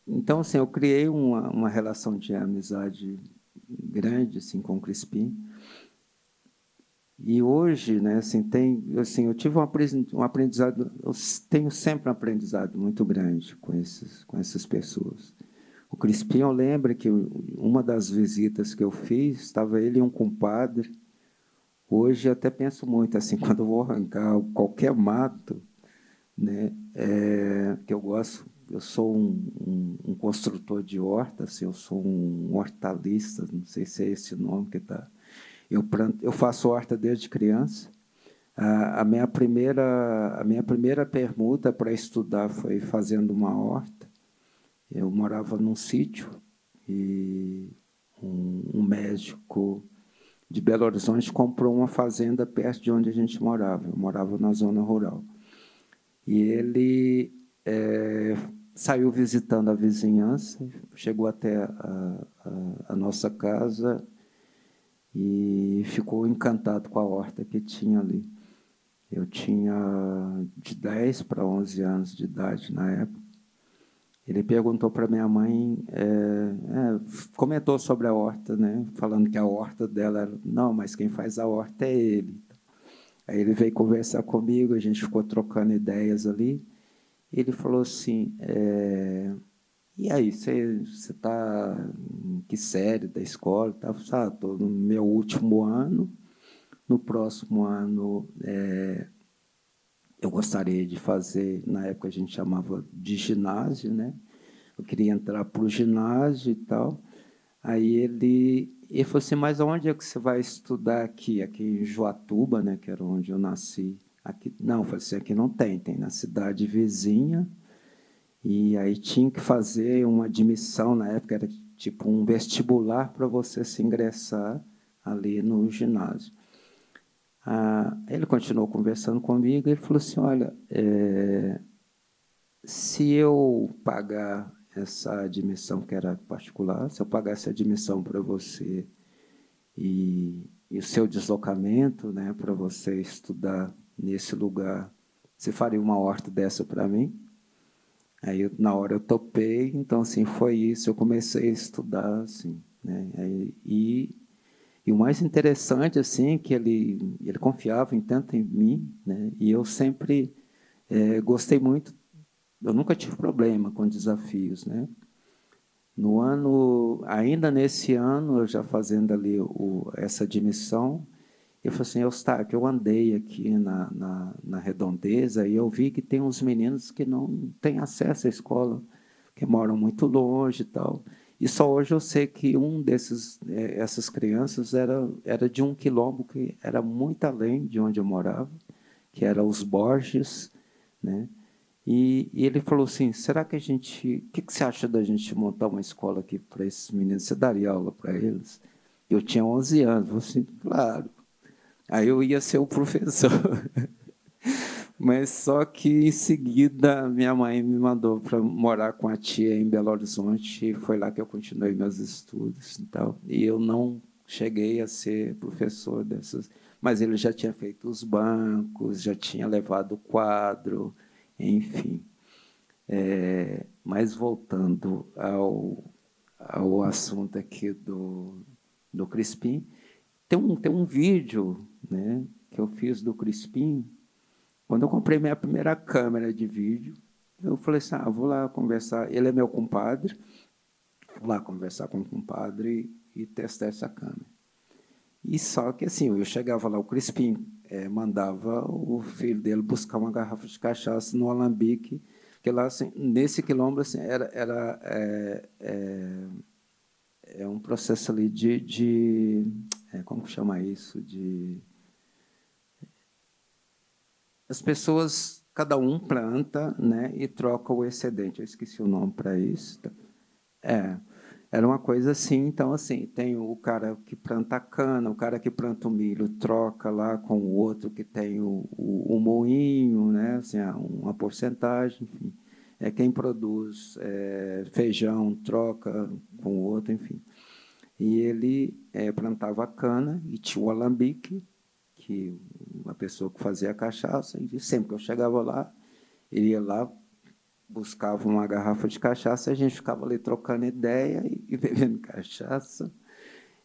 então, assim, eu criei uma relação de amizade grande assim com o Crispim. E hoje, né, assim, eu tive um aprendizado, eu tenho sempre um aprendizado muito grande com essas pessoas. O Crispim, eu lembro que uma das visitas que eu fiz, estava ele e um compadre. Hoje eu até penso muito assim, quando eu vou arrancar qualquer mato, né, que eu gosto, eu sou um construtor de horta, assim, eu sou um hortalista, não sei se é esse nome que está. Eu faço horta desde criança. A minha primeira permuta para estudar foi fazendo uma horta. Eu morava num sítio e um médico de Belo Horizonte comprou uma fazenda perto de onde a gente morava. Eu morava na zona rural. E ele saiu visitando a vizinhança, chegou até a nossa casa e ficou encantado com a horta que tinha ali. Eu tinha de 10 para 11 anos de idade na época. Ele perguntou para minha mãe, comentou sobre a horta, né, falando que a horta dela era... Não, mas quem faz a horta é ele. Aí ele veio conversar comigo, a gente ficou trocando ideias ali. Ele falou assim, e aí, você está em que série da escola? Estou no meu último ano. No próximo ano, eu gostaria de fazer, na época a gente chamava de ginásio, né? Eu queria entrar para o ginásio e tal. Aí ele falou assim, mas onde é que você vai estudar aqui? Aqui em Joatuba, né, que era onde eu nasci. Aqui, não, eu falei assim, aqui não tem na cidade vizinha. E aí tinha que fazer uma admissão, na época era tipo um vestibular para você se ingressar ali no ginásio. Ele continuou conversando comigo e ele falou assim, olha, se eu pagar essa admissão, que era particular, se eu pagar essa admissão para você e o seu deslocamento, né, para você estudar nesse lugar, você faria uma horta dessa para mim? Aí, na hora, eu topei, então, assim, foi isso, eu comecei a estudar, assim, né, e o mais interessante, assim, que ele confiava em tanto em mim, né, e eu sempre gostei muito, eu nunca tive problema com desafios, né. No ano, ainda nesse ano, eu já fazendo ali essa admissão, eu falei assim, Eustáquio, eu andei aqui na Redondeza e eu vi que tem uns meninos que não têm acesso à escola, que moram muito longe e tal. E só hoje eu sei que essas crianças era de um quilombo que era muito além de onde eu morava, que era os Borges, né? E ele falou assim, será que o que você acha da gente montar uma escola aqui para esses meninos? Você daria aula para eles? Eu tinha 11 anos, eu falei assim, claro. Aí eu ia ser o professor. Mas só que, em seguida, minha mãe me mandou para morar com a tia em Belo Horizonte, e foi lá que eu continuei meus estudos. E eu não cheguei a ser professor dessas, mas ele já tinha feito os bancos, já tinha levado o quadro, Enfim. Mas voltando ao assunto aqui do Crispim, tem um vídeo, né, que eu fiz do Crispim. Quando eu comprei minha primeira câmera de vídeo, eu falei assim, vou lá conversar, ele é meu compadre, vou lá conversar com o compadre e testar essa câmera. E só que, assim, eu chegava lá, o Crispim mandava o filho dele buscar uma garrafa de cachaça no Alambique, porque lá, assim, nesse quilombo, assim, é um processo ali como chama isso? As pessoas, cada um planta, né, e troca o excedente. Eu esqueci o nome para isso. Era uma coisa assim. Então, assim, tem o cara que planta a cana, o cara que planta o milho troca lá com o outro que tem o moinho, né, assim, uma porcentagem, enfim. Quem produz feijão troca com o outro, enfim. E ele plantava a cana e tinha o alambique, que uma pessoa que fazia a cachaça, e sempre que eu chegava lá, ele ia lá, buscava uma garrafa de cachaça, a gente ficava ali trocando ideia e bebendo cachaça.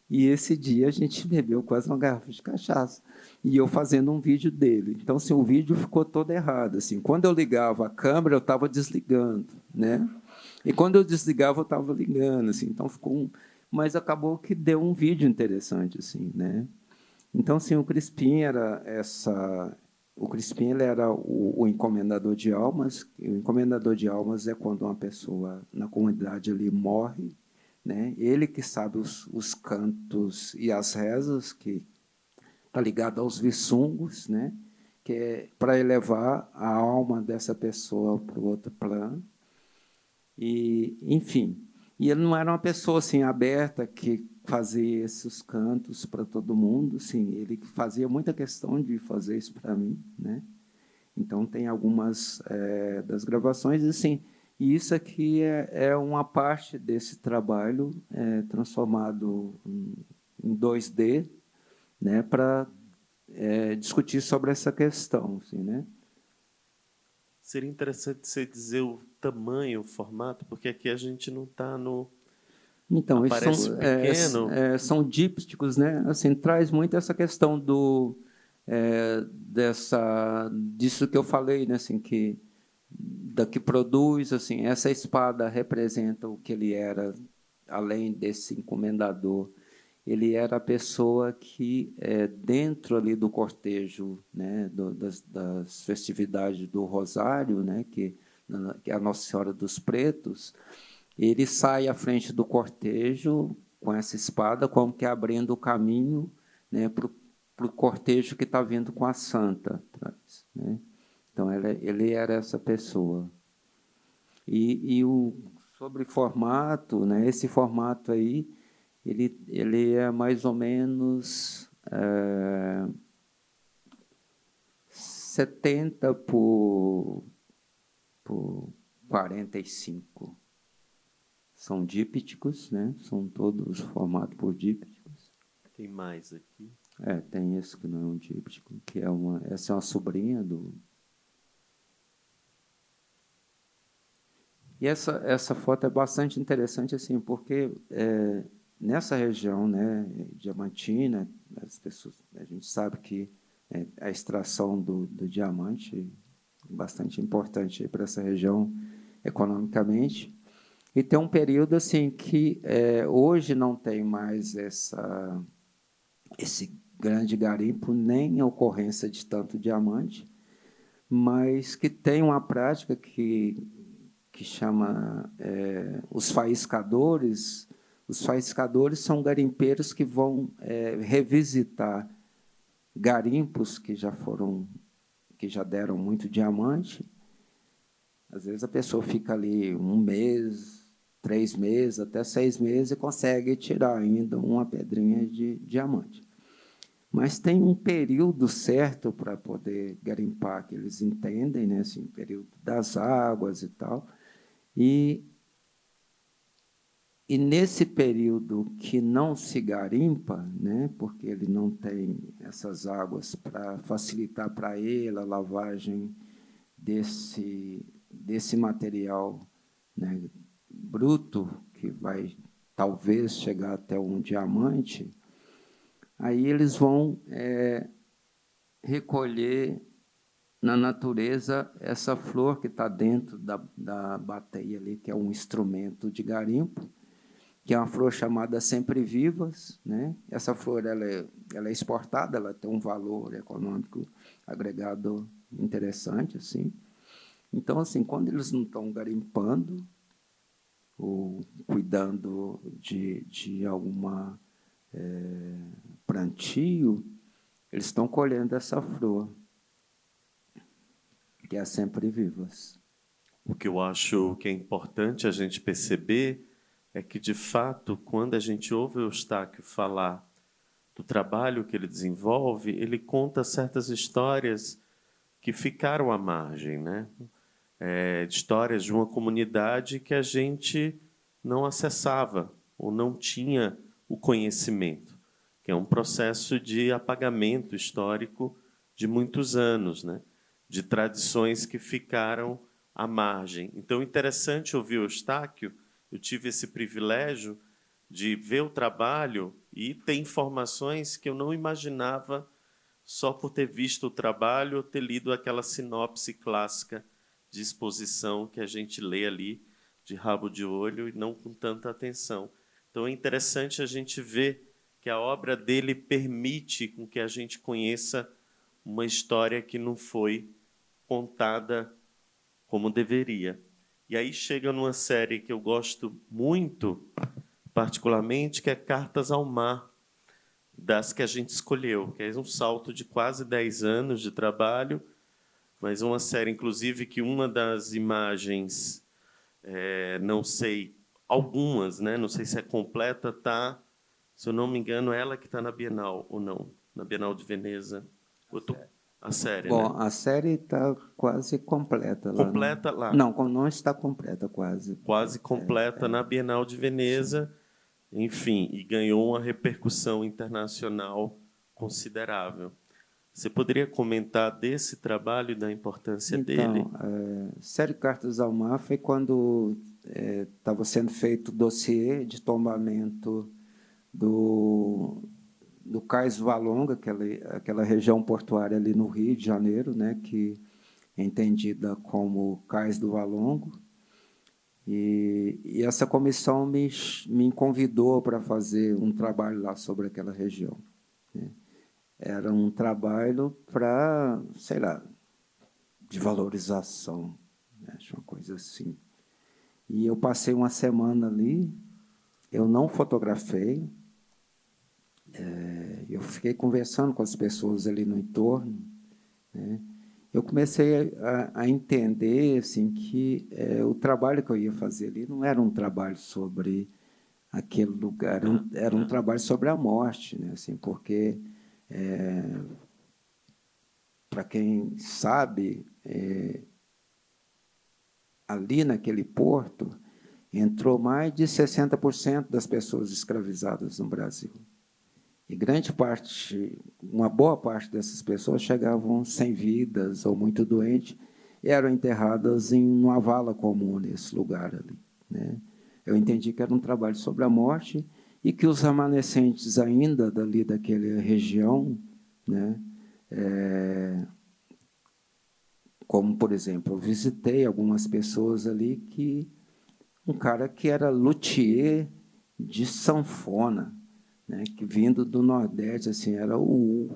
E esse dia a gente bebeu quase uma garrafa de cachaça. E eu fazendo um vídeo dele. Então, assim, o vídeo ficou todo errado. Assim, quando eu ligava a câmera, eu estava desligando, né? E quando eu desligava, eu estava ligando. Assim, então, ficou mas acabou que deu um vídeo interessante, assim, né? Então, assim, o Crispim ele era o encomendador de almas. O encomendador de almas é quando uma pessoa na comunidade ali morre, né? Ele que sabe os cantos e as rezas, que está ligado aos viçungos, né? Que é para elevar a alma dessa pessoa para o outro plano. E, enfim, e ele não era uma pessoa assim aberta que fazia esses cantos para todo mundo, sim, ele fazia muita questão de fazer isso para mim, né? Então tem algumas das gravações assim, e isso aqui é uma parte desse trabalho transformado em 2D, né, para discutir sobre essa questão, assim, né? Seria interessante você dizer o tamanho, o formato, porque aqui a gente não está no... Então, eles Aparece pequeno. são dípticos, né? Assim, traz muito essa questão disso que eu falei, né? Assim, da que produz, assim, essa espada representa o que ele era, além desse encomendador. Ele era a pessoa que, dentro ali do cortejo, né, das festividades do Rosário, né, que é a Nossa Senhora dos Pretos, ele sai à frente do cortejo com essa espada, como que abrindo o caminho, né, para o cortejo que está vindo com a santa atrás, né? Então, ele era essa pessoa. Sobre formato, né, esse formato aí, ele é mais ou menos 70 por 45. São dípticos, né? São todos formados por dípticos. Tem mais aqui. Tem esse que não é um díptico, que essa é uma sobrinha do... E essa foto é bastante interessante, assim, porque nessa região, né, diamantina, as pessoas, a gente sabe que a extração do diamante é bastante importante para essa região economicamente. E tem um período assim que hoje não tem mais esse grande garimpo, nem a ocorrência de tanto diamante, mas que tem uma prática que chama os faiscadores. Os faiscadores são garimpeiros que vão revisitar garimpos que já deram muito diamante. Às vezes a pessoa fica ali 1 mês, 3 meses, até 6 meses e consegue tirar ainda uma pedrinha de diamante. Mas tem um período certo para poder garimpar, que eles entendem, né? Assim, período das águas e tal. E nesse período que não se garimpa, né? Porque ele não tem essas águas para facilitar para ele a lavagem desse material, né, bruto, que vai talvez chegar até um diamante, aí eles vão recolher na natureza essa flor que está dentro da bateia ali, que é um instrumento de garimpo, que é uma flor chamada sempre-vivas, né? Essa flor ela é exportada, ela tem um valor econômico agregado interessante, assim. Então, assim, quando eles não estão garimpando ou cuidando de alguma plantio, eles estão colhendo essa flor, que é sempre-vivas. O que eu acho que é importante a gente perceber é que, de fato, quando a gente ouve o Eustáquio falar do trabalho que ele desenvolve, ele conta certas histórias que ficaram à margem, né? Histórias de uma comunidade que a gente não acessava ou não tinha o conhecimento, que é um processo de apagamento histórico de muitos anos, né? De tradições que ficaram à margem. Então, interessante ouvir o Eustáquio. Eu tive esse privilégio de ver o trabalho e ter informações que eu não imaginava só por ter visto o trabalho ou ter lido aquela sinopse clássica de exposição que a gente lê ali de rabo de olho e não com tanta atenção. Então é interessante a gente ver que a obra dele permite com que a gente conheça uma história que não foi contada como deveria. E aí chega numa série que eu gosto muito, particularmente, que é Cartas ao Mar, das que a gente escolheu, que é um salto de quase 10 anos de trabalho, mas uma série, inclusive, que uma das imagens, não sei, algumas, né, não sei se é completa, tá, se eu não me engano, ela que está na Bienal, ou não, na Bienal de Veneza. A série, Bom, né? a série está quase completa lá. Completa lá. Não, não está completa, quase. Quase completa na Bienal de Veneza, sim. Enfim, e ganhou uma repercussão internacional considerável. Você poderia comentar desse trabalho e da importância dele? Então, série Cartas ao Mar foi quando estava sendo feito o dossiê de tombamento do Cais do Valongo, aquela região portuária ali no Rio de Janeiro, né, que é entendida como Cais do Valongo. E essa comissão me convidou para fazer um trabalho lá sobre aquela região, né? Era um trabalho para, sei lá, de valorização, né? Acho uma coisa assim. E eu passei uma semana ali, eu não fotografei, eu fiquei conversando com as pessoas ali no entorno, né? Eu comecei a entender assim, que o trabalho que eu ia fazer ali não era um trabalho sobre aquele lugar, era um trabalho sobre a morte, né? Assim, porque, para quem sabe, ali naquele porto entrou mais de 60% das pessoas escravizadas no Brasil. E grande parte, uma boa parte dessas pessoas chegavam sem vidas ou muito doentes e eram enterradas em uma vala comum nesse lugar ali, né? Eu entendi que era um trabalho sobre a morte e que os remanescentes ainda dali daquela região, né, como, por exemplo, eu visitei algumas pessoas ali que um cara que era luthier de sanfona, né, que vindo do Nordeste, assim, era um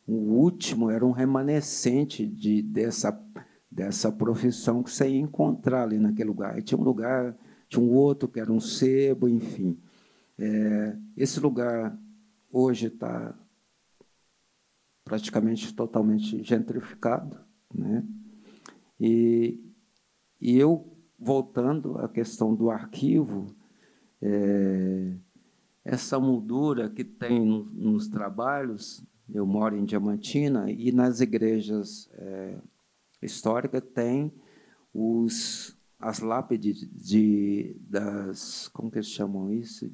último, era um remanescente dessa profissão que você ia encontrar ali naquele lugar. E tinha um lugar, tinha um outro que era um sebo, enfim. Esse lugar hoje está praticamente totalmente gentrificado, né? E eu, voltando à questão do arquivo, essa moldura que tem nos trabalhos, eu moro em Diamantina, e nas igrejas históricas tem as lápides das... Como que eles chamam isso?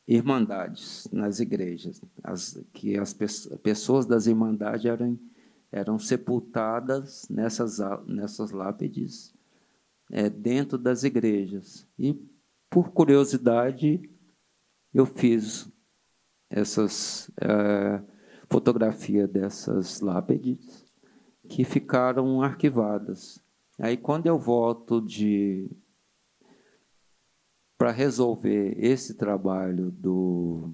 irmandades nas igrejas, que as pessoas das irmandades eram sepultadas nessas lápides dentro das igrejas. E, por curiosidade, eu fiz essas fotografias dessas lápides que ficaram arquivadas. Aí, quando eu volto para resolver esse trabalho do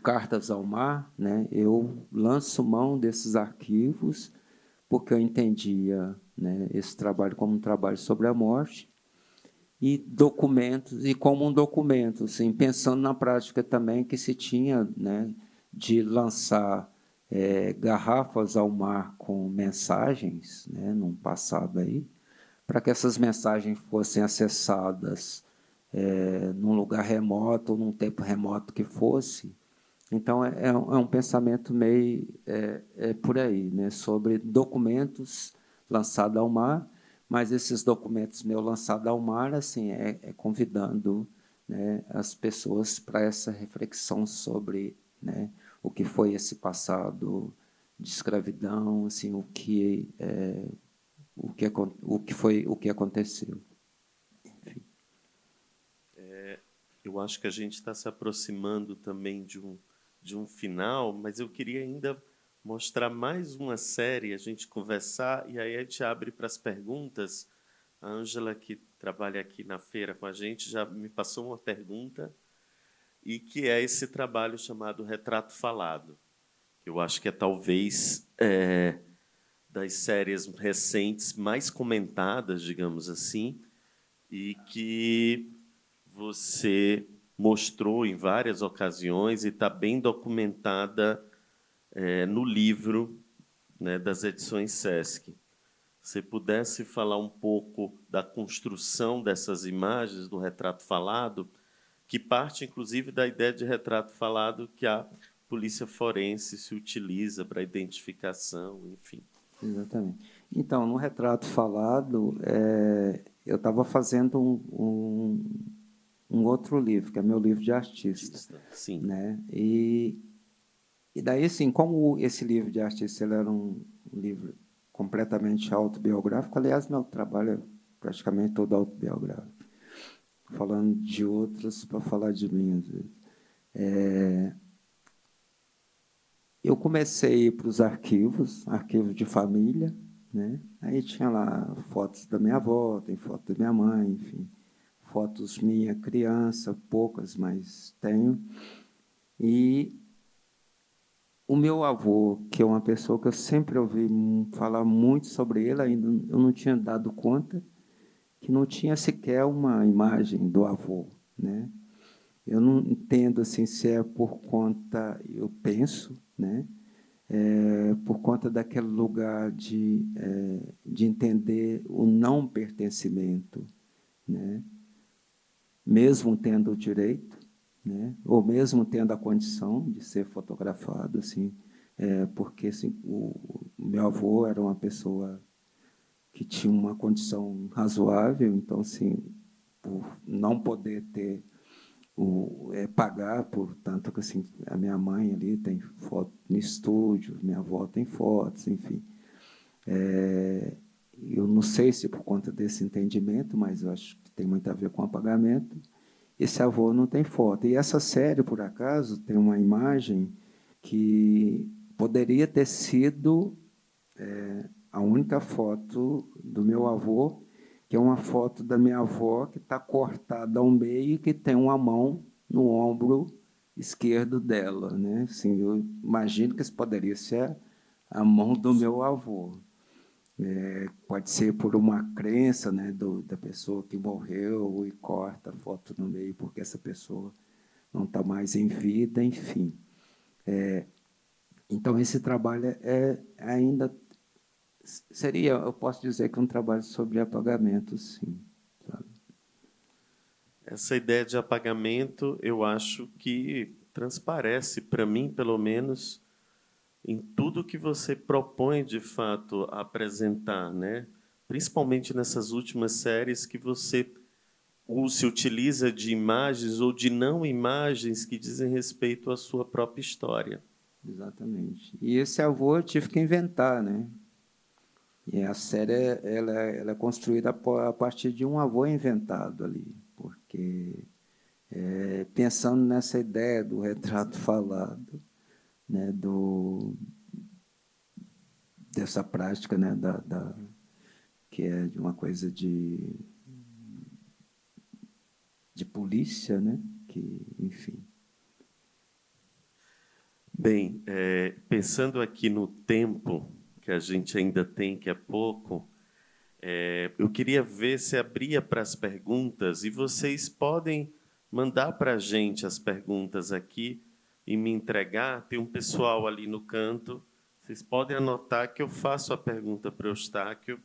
Cartas ao Mar, né, eu lanço mão desses arquivos, porque eu entendia, né, esse trabalho como um trabalho sobre a morte, e documentos, e como um documento, assim, pensando na prática também que se tinha, né, de lançar garrafas ao mar com mensagens, né, num passado aí, para que essas mensagens fossem acessadas num lugar remoto, ou num tempo remoto que fosse. Então, é um pensamento meio por aí, né, sobre documentos lançados ao mar, mas esses documentos meus lançados ao mar assim, convidando, né, as pessoas para essa reflexão sobre, né, o que foi esse passado de escravidão, assim, o que aconteceu. Enfim. Eu acho que a gente está se aproximando também de um final, mas eu queria ainda mostrar mais uma série, a gente conversar, e aí a gente abre para as perguntas. A Ângela, que trabalha aqui na feira com a gente, já me passou uma pergunta, e que é esse trabalho chamado Retrato Falado, que eu acho que é talvez das séries recentes mais comentadas, digamos assim, e que você mostrou em várias ocasiões e está bem documentada no livro, né, das edições Sesc. Se pudesse falar um pouco da construção dessas imagens do retrato falado, que parte, inclusive, da ideia de retrato falado que a polícia forense se utiliza para identificação, enfim. Exatamente. Então, no retrato falado, eu estava fazendo um outro livro, que é meu livro de artista. Sim. Né? E daí, assim, como esse livro de artista ele era um livro completamente autobiográfico, aliás, meu trabalho é praticamente todo autobiográfico, falando de outros para falar de mim, às vezes. Eu comecei a ir para os arquivos de família, né? Aí tinha lá fotos da minha avó, tem foto da minha mãe, enfim, fotos minha criança, poucas, mas tenho. E o meu avô, que é uma pessoa que eu sempre ouvi falar muito sobre ele, ainda eu não tinha dado conta que não tinha sequer uma imagem do avô, né? Eu não entendo assim se é por conta, eu penso, né? Por conta daquele lugar de entender o não pertencimento, né? Mesmo tendo o direito, né? Ou mesmo tendo a condição de ser fotografado, assim, porque assim, o meu avô era uma pessoa que tinha uma condição razoável, então, assim, por não poder ter pagar por tanto que assim a minha mãe ali tem foto no estúdio, minha avó tem fotos, enfim. Eu não sei se por conta desse entendimento, mas eu acho que tem muito a ver com o apagamento. Esse avô não tem foto. E essa série, por acaso, tem uma imagem que poderia ter sido a única foto do meu avô, que é uma foto da minha avó que está cortada ao meio e que tem uma mão no ombro esquerdo dela, né? Assim, eu imagino que isso poderia ser a mão do meu avô. Pode ser por uma crença, né, da pessoa que morreu e corta a foto no meio porque essa pessoa não está mais em vida, enfim. Então, esse trabalho ainda seria, eu posso dizer que é um trabalho sobre apagamento, sim. Sabe? Essa ideia de apagamento, eu acho que transparece, para mim, pelo menos, em tudo que você propõe, de fato, a apresentar, né? Principalmente nessas últimas séries que você ou se utiliza de imagens ou de não imagens que dizem respeito à sua própria história. Exatamente. E esse avô eu tive que inventar, né? E a série ela é construída a partir de um avô inventado ali, porque pensando nessa ideia do retrato falado, né, dessa prática, né, que é de uma coisa de polícia, né, que, enfim. Bem, pensando aqui no tempo que a gente ainda tem, que é pouco, eu queria ver se abria para as perguntas, e vocês podem mandar para a gente as perguntas aqui e me entregar. Tem um pessoal ali no canto, vocês podem anotar que eu faço a pergunta para o Eustáquio.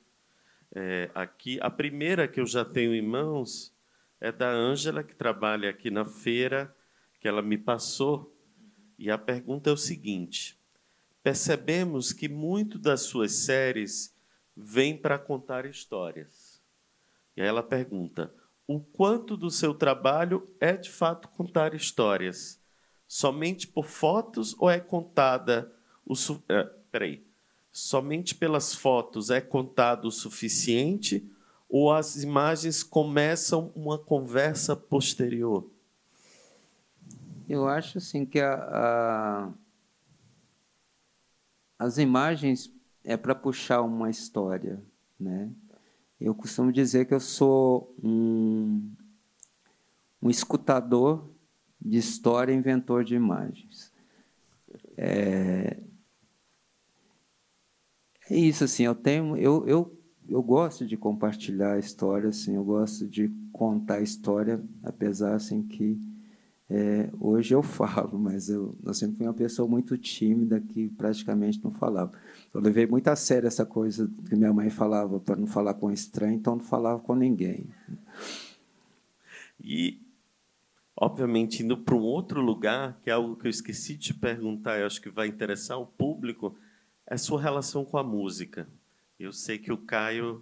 Aqui, a primeira que eu já tenho em mãos é da Ângela, que trabalha aqui na feira, que ela me passou, e a pergunta é o seguinte: percebemos que muito das suas séries vêm para contar histórias. E aí ela pergunta: o quanto do seu trabalho é de fato contar histórias? Somente por fotos ou é contada somente pelas fotos é contado o suficiente ou as imagens começam uma conversa posterior? Eu acho assim que as imagens é para puxar uma história, né? Eu costumo dizer que eu sou um escutador de história, inventor de imagens. É isso, assim, eu gosto de compartilhar a história, assim, eu gosto de contar a história, apesar assim que hoje eu falo, mas eu sempre fui uma pessoa muito tímida que praticamente não falava. Eu levei muito a sério essa coisa que minha mãe falava para não falar com estranho, então não falava com ninguém. E, obviamente, indo para um outro lugar, que é algo que eu esqueci de te perguntar, eu acho que vai interessar o público, é a sua relação com a música. Eu sei que eu e o Caio,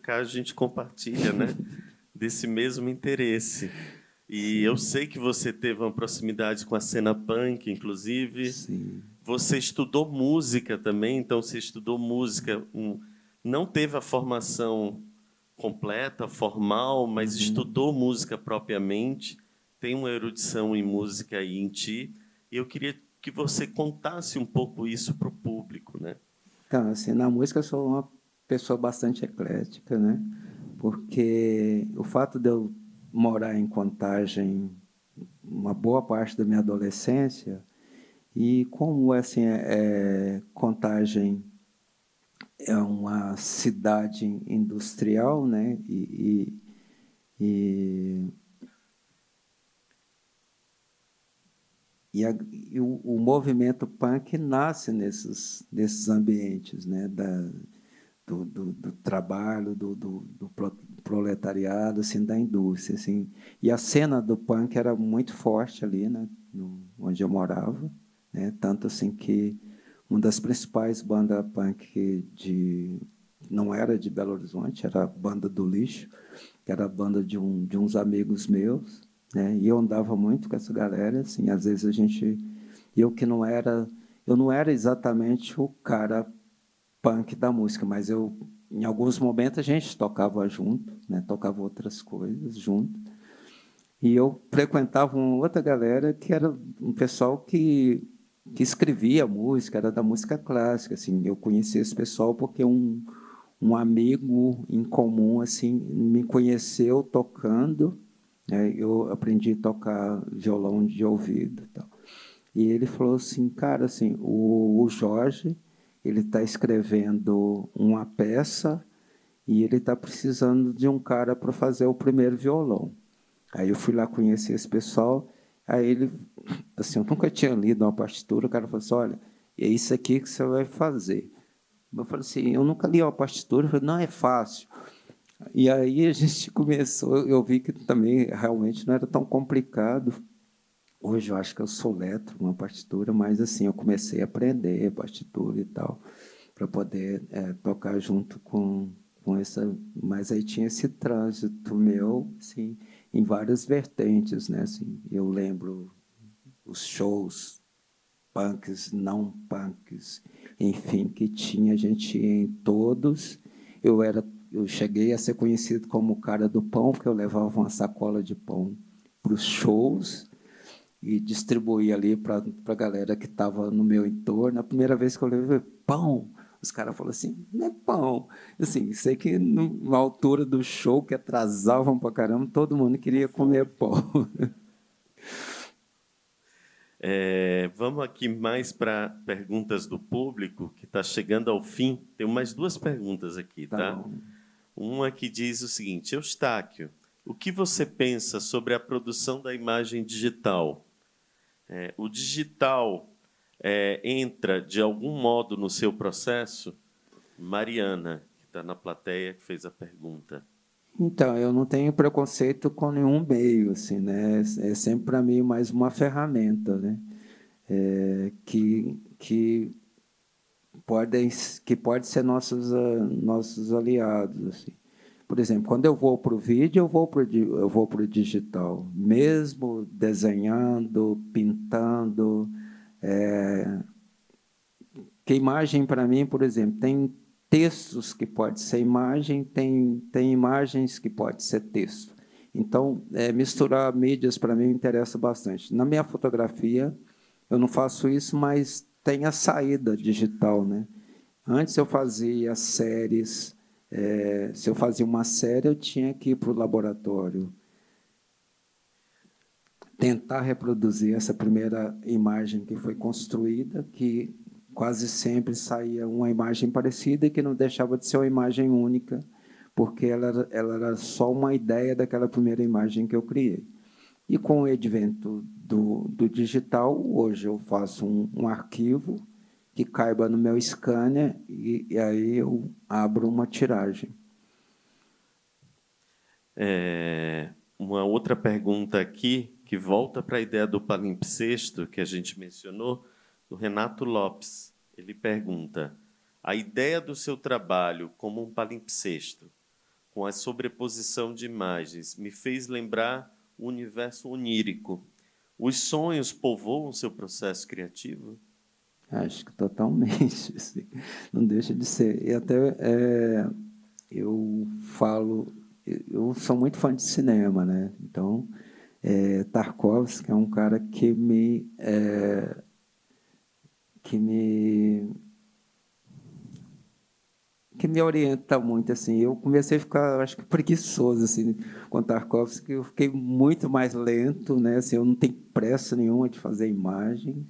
a gente compartilha, né, desse mesmo interesse. E eu sei que você teve uma proximidade com a cena punk, inclusive. Sim. Você estudou música também, então você estudou música, não teve a formação completa, formal, mas estudou música propriamente, tem uma erudição em música aí em ti, e eu queria que você contasse um pouco isso para o público, né? Então, assim, na música eu sou uma pessoa bastante eclética, né? Porque o fato de eu morar em Contagem uma boa parte da minha adolescência e como assim Contagem é uma cidade industrial, né? E, o movimento punk nasce nesses ambientes, né? Do trabalho, do proletariado, assim, da indústria, assim. E a cena do punk era muito forte ali, né, onde eu morava, né, tanto assim que uma das principais bandas punk não era de Belo Horizonte, era a Banda do Lixo, que era a banda de uns amigos meus, né, e eu andava muito com essa galera, assim, às vezes eu não era exatamente o cara punk da música, mas em alguns momentos a gente tocava junto, né? Tocava outras coisas junto. E eu frequentava uma outra galera que era um pessoal que escrevia música, era da música clássica, assim. Eu conheci esse pessoal porque um amigo em comum assim me conheceu tocando, né? Eu aprendi a tocar violão de ouvido, e tal. E ele falou assim, cara, assim, o Jorge, ele está escrevendo uma peça e ele está precisando de um cara para fazer o primeiro violão. Aí eu fui lá conhecer esse pessoal, aí ele, assim, eu nunca tinha lido uma partitura, o cara falou assim, olha, é isso aqui que você vai fazer. Eu falei assim, eu nunca li uma partitura, eu falei, não, é fácil. E aí a gente começou, eu vi que também realmente não era tão complicado. Hoje eu acho que eu soletro uma partitura, mas assim, eu comecei a aprender partitura e tal, para poder tocar junto com essa. Mas aí tinha esse trânsito meu, sim. em várias vertentes, né? Assim, eu lembro os shows punks, não punks, enfim, que tinha, a gente ia em todos. Eu cheguei a ser conhecido como o cara do pão, porque eu levava uma sacola de pão para os shows e distribuía ali para a galera que estava no meu entorno. A primeira vez que eu levei pão, os caras falaram assim, não é pão. Assim, sei que na altura do show, que atrasavam para caramba, todo mundo queria comer pão. Vamos aqui mais para perguntas do público, que está chegando ao fim. Tem mais duas perguntas aqui, tá? Bom. Uma que diz o seguinte: Eustáquio, o que você pensa sobre a produção da imagem digital? O digital entra de algum modo no seu processo? Mariana, que está na plateia, que fez a pergunta. Então, eu não tenho preconceito com nenhum meio, assim, né? É sempre para mim mais uma ferramenta, né? Que pode ser nossos aliados, assim. Por exemplo, quando eu vou para o vídeo, eu vou para o digital, mesmo desenhando, pintando. Que imagem, para mim, por exemplo, tem textos que pode ser imagem, tem imagens que pode ser texto. Então, misturar mídias, para mim, me interessa bastante. Na minha fotografia, eu não faço isso, mas tem a saída digital, né? Antes eu fazia séries. Se eu fazia uma série, eu tinha que ir para o laboratório, tentar reproduzir essa primeira imagem que foi construída, que quase sempre saía uma imagem parecida e que não deixava de ser uma imagem única, porque ela era só uma ideia daquela primeira imagem que eu criei. E com o advento do digital, hoje eu faço um arquivo que caiba no meu scanner e aí eu abro uma tiragem. Uma outra pergunta aqui, que volta para a ideia do palimpsesto, que a gente mencionou, do Renato Lopes. Ele pergunta: a ideia do seu trabalho como um palimpsesto, com a sobreposição de imagens, me fez lembrar o universo onírico. Os sonhos povoam seu processo criativo? Acho que totalmente. Assim, não deixa de ser. E até eu falo, eu sou muito fã de cinema, né? Então, Tarkovsky é um cara que me orienta muito, assim. Eu comecei a ficar, acho que preguiçoso, assim, com Tarkovsky. Eu fiquei muito mais lento, né? Assim, eu não tenho pressa nenhuma de fazer imagem.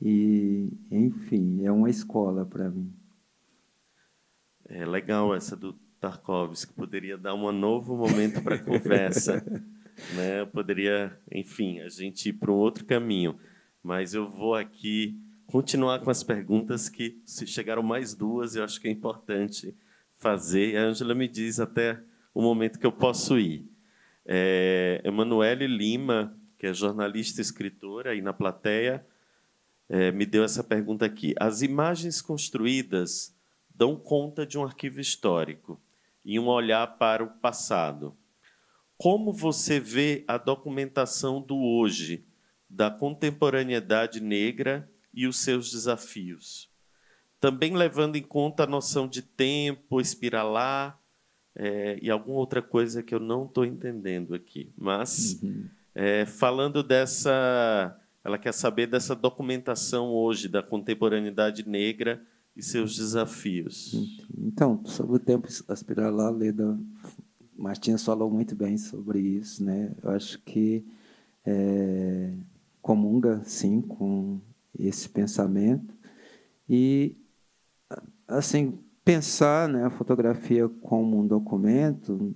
E, enfim, é uma escola para mim. É legal essa do Tarkovsky, poderia dar um novo momento para a conversa. Né? Eu poderia, enfim, a gente ir para um outro caminho. Mas eu vou aqui continuar com as perguntas, que se chegaram mais duas, eu acho que é importante fazer. A Ângela me diz até o momento que eu posso ir. Emanuele Lima, que é jornalista e escritora, aí na plateia, me deu essa pergunta aqui. As imagens construídas dão conta de um arquivo histórico e um olhar para o passado. Como você vê a documentação do hoje, da contemporaneidade negra e os seus desafios? Também levando em conta a noção de tempo, espiralar, e alguma outra coisa que eu não estou entendendo aqui. Mas, falando dessa... Ela quer saber dessa documentação hoje da contemporaneidade negra e seus desafios. Então, sobre o tempo espiralar, Leda Martins falou muito bem sobre isso, né? Eu acho que comunga, sim, com esse pensamento. E, assim, pensar, né, a fotografia como um documento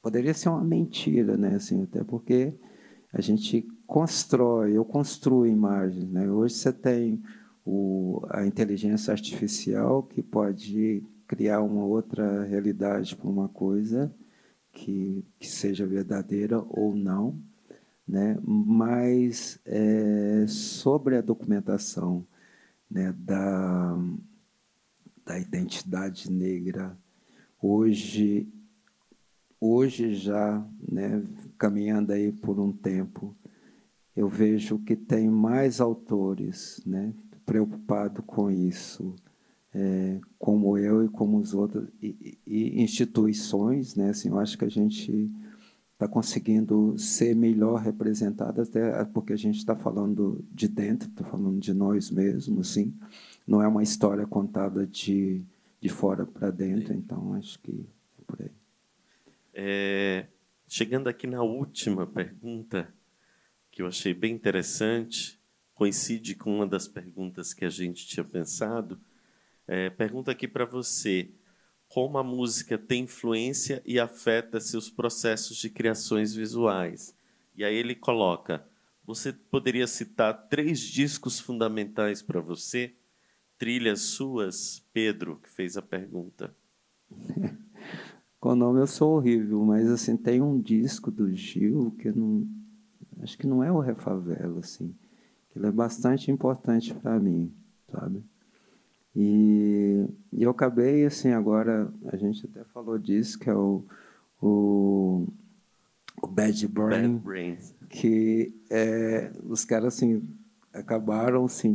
poderia ser uma mentira, né? Assim, até porque a gente eu construo imagens, né? Hoje você tem a inteligência artificial que pode criar uma outra realidade para uma coisa que seja verdadeira ou não, né? Mas sobre a documentação, né, da identidade negra, hoje hoje já, né, caminhando aí por um tempo, eu vejo que tem mais autores, né, preocupados com isso, como eu e como os outros, e instituições, né, assim, eu acho que a gente está conseguindo ser melhor representado, até porque a gente está falando de dentro, está falando de nós mesmos, assim, não é uma história contada de fora para dentro, então acho que é por aí. Chegando aqui na última pergunta, que eu achei bem interessante, coincide com uma das perguntas que a gente tinha pensado. Pergunta aqui para você: como a música tem influência e afeta seus processos de criações visuais? E aí ele coloca: você poderia citar 3 discos fundamentais para você? Trilhas suas? Pedro, que fez a pergunta. Com o nome eu sou horrível, mas assim, tem um disco do Gil que não, acho que não é o Refavela, assim, que ele é bastante importante para mim, sabe? E eu acabei, assim, agora, a gente até falou disso, que é o Bad Brain, que os caras, assim, acabaram, assim,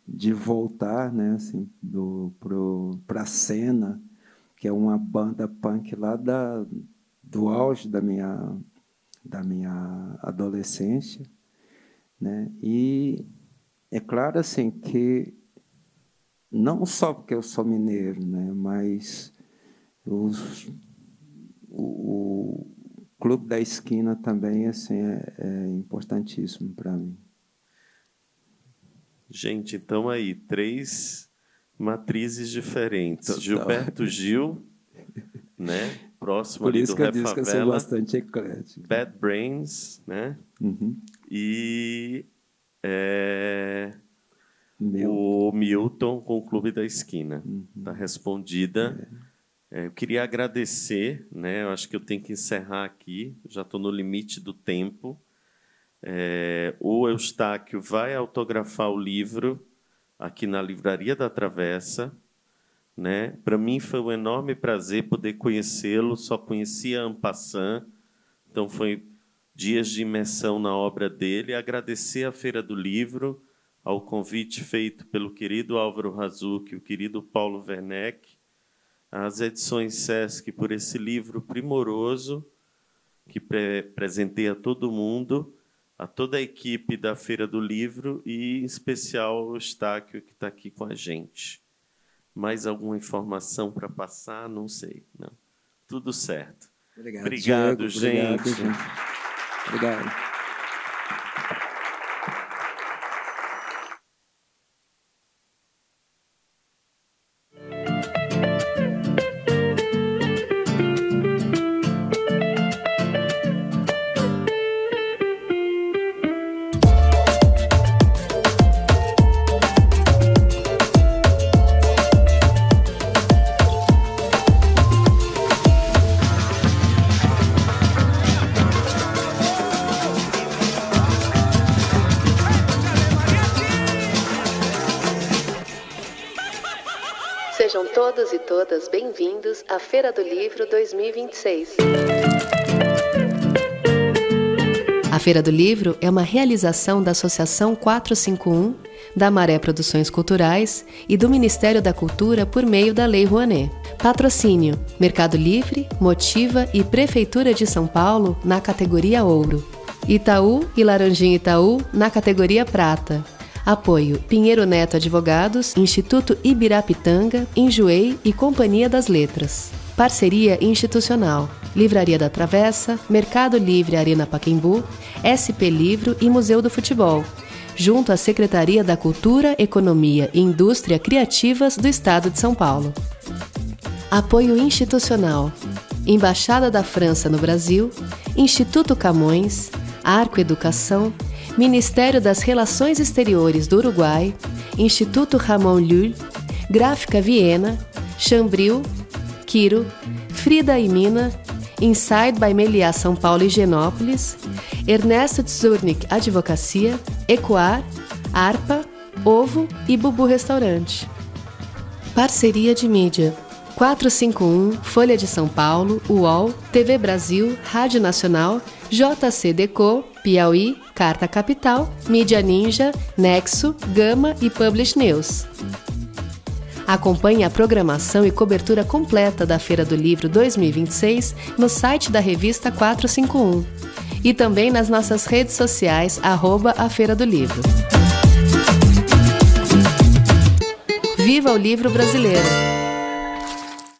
de voltar, né, assim, para a cena, que é uma banda punk lá do auge da minha adolescência, né? E é claro, assim, que não só porque eu sou mineiro, né, mas o Clube da Esquina também, assim, é importantíssimo para mim. Gente, então aí, 3 matrizes diferentes. Total. Gilberto Gil, né? Próximo ali do Refavela. Por isso que eu disse que eu sou bastante eclético. Bad Brains, né? Uhum. E o Milton com o Clube da Esquina. Está respondida. Eu queria agradecer, né? Eu acho que eu tenho que encerrar aqui, já estou no limite do tempo. O Eustáquio vai autografar o livro aqui na Livraria da Travessa, né? Para mim foi um enorme prazer poder conhecê-lo, só conhecia en passant, então foi dias de imersão na obra dele. Agradecer à Feira do Livro, ao convite feito pelo querido Álvaro Razuc e o querido Paulo Werneck, às edições Sesc por esse livro primoroso que apresentei a todo mundo, a toda a equipe da Feira do Livro e, em especial, ao Eustáquio, que está aqui com a gente. Mais alguma informação para passar? Não sei. Não. Tudo certo. Obrigado, Diego, gente. Obrigado, gente. Obrigado. Sejam todos e todas bem-vindos à Feira do Livro 2026. A Feira do Livro é uma realização da Associação 451, da Maré Produções Culturais e do Ministério da Cultura por meio da Lei Rouanet. Patrocínio: Mercado Livre, Motiva e Prefeitura de São Paulo na categoria Ouro. Itaú e Laranjinha Itaú na categoria Prata. Apoio: Pinheiro Neto Advogados, Instituto Ibirapitanga, Enjoei e Companhia das Letras. Parceria institucional: Livraria da Travessa, Mercado Livre Arena Pacaembu, SP Livro e Museu do Futebol, junto à Secretaria da Cultura, Economia e Indústria Criativas do Estado de São Paulo. Apoio institucional: Embaixada da França no Brasil, Instituto Camões, Arco Educação, Ministério das Relações Exteriores do Uruguai, Instituto Ramon Llull, Gráfica Viena, Chambril, Quiro, Frida e Mina, Inside by Meliá São Paulo e Higienópolis, Ernesto Tzurnik Advocacia, Ecoar, Arpa, Ovo e Bubu Restaurante. Parceria de mídia: 451, Folha de São Paulo, UOL, TV Brasil, Rádio Nacional, JCDecaux, Piauí, Carta Capital, Mídia Ninja, Nexo, Gama e Publish News. Acompanhe a programação e cobertura completa da Feira do Livro 2026 no site da revista 451 e também nas nossas redes sociais, @a Feira do Livro. Viva o livro brasileiro!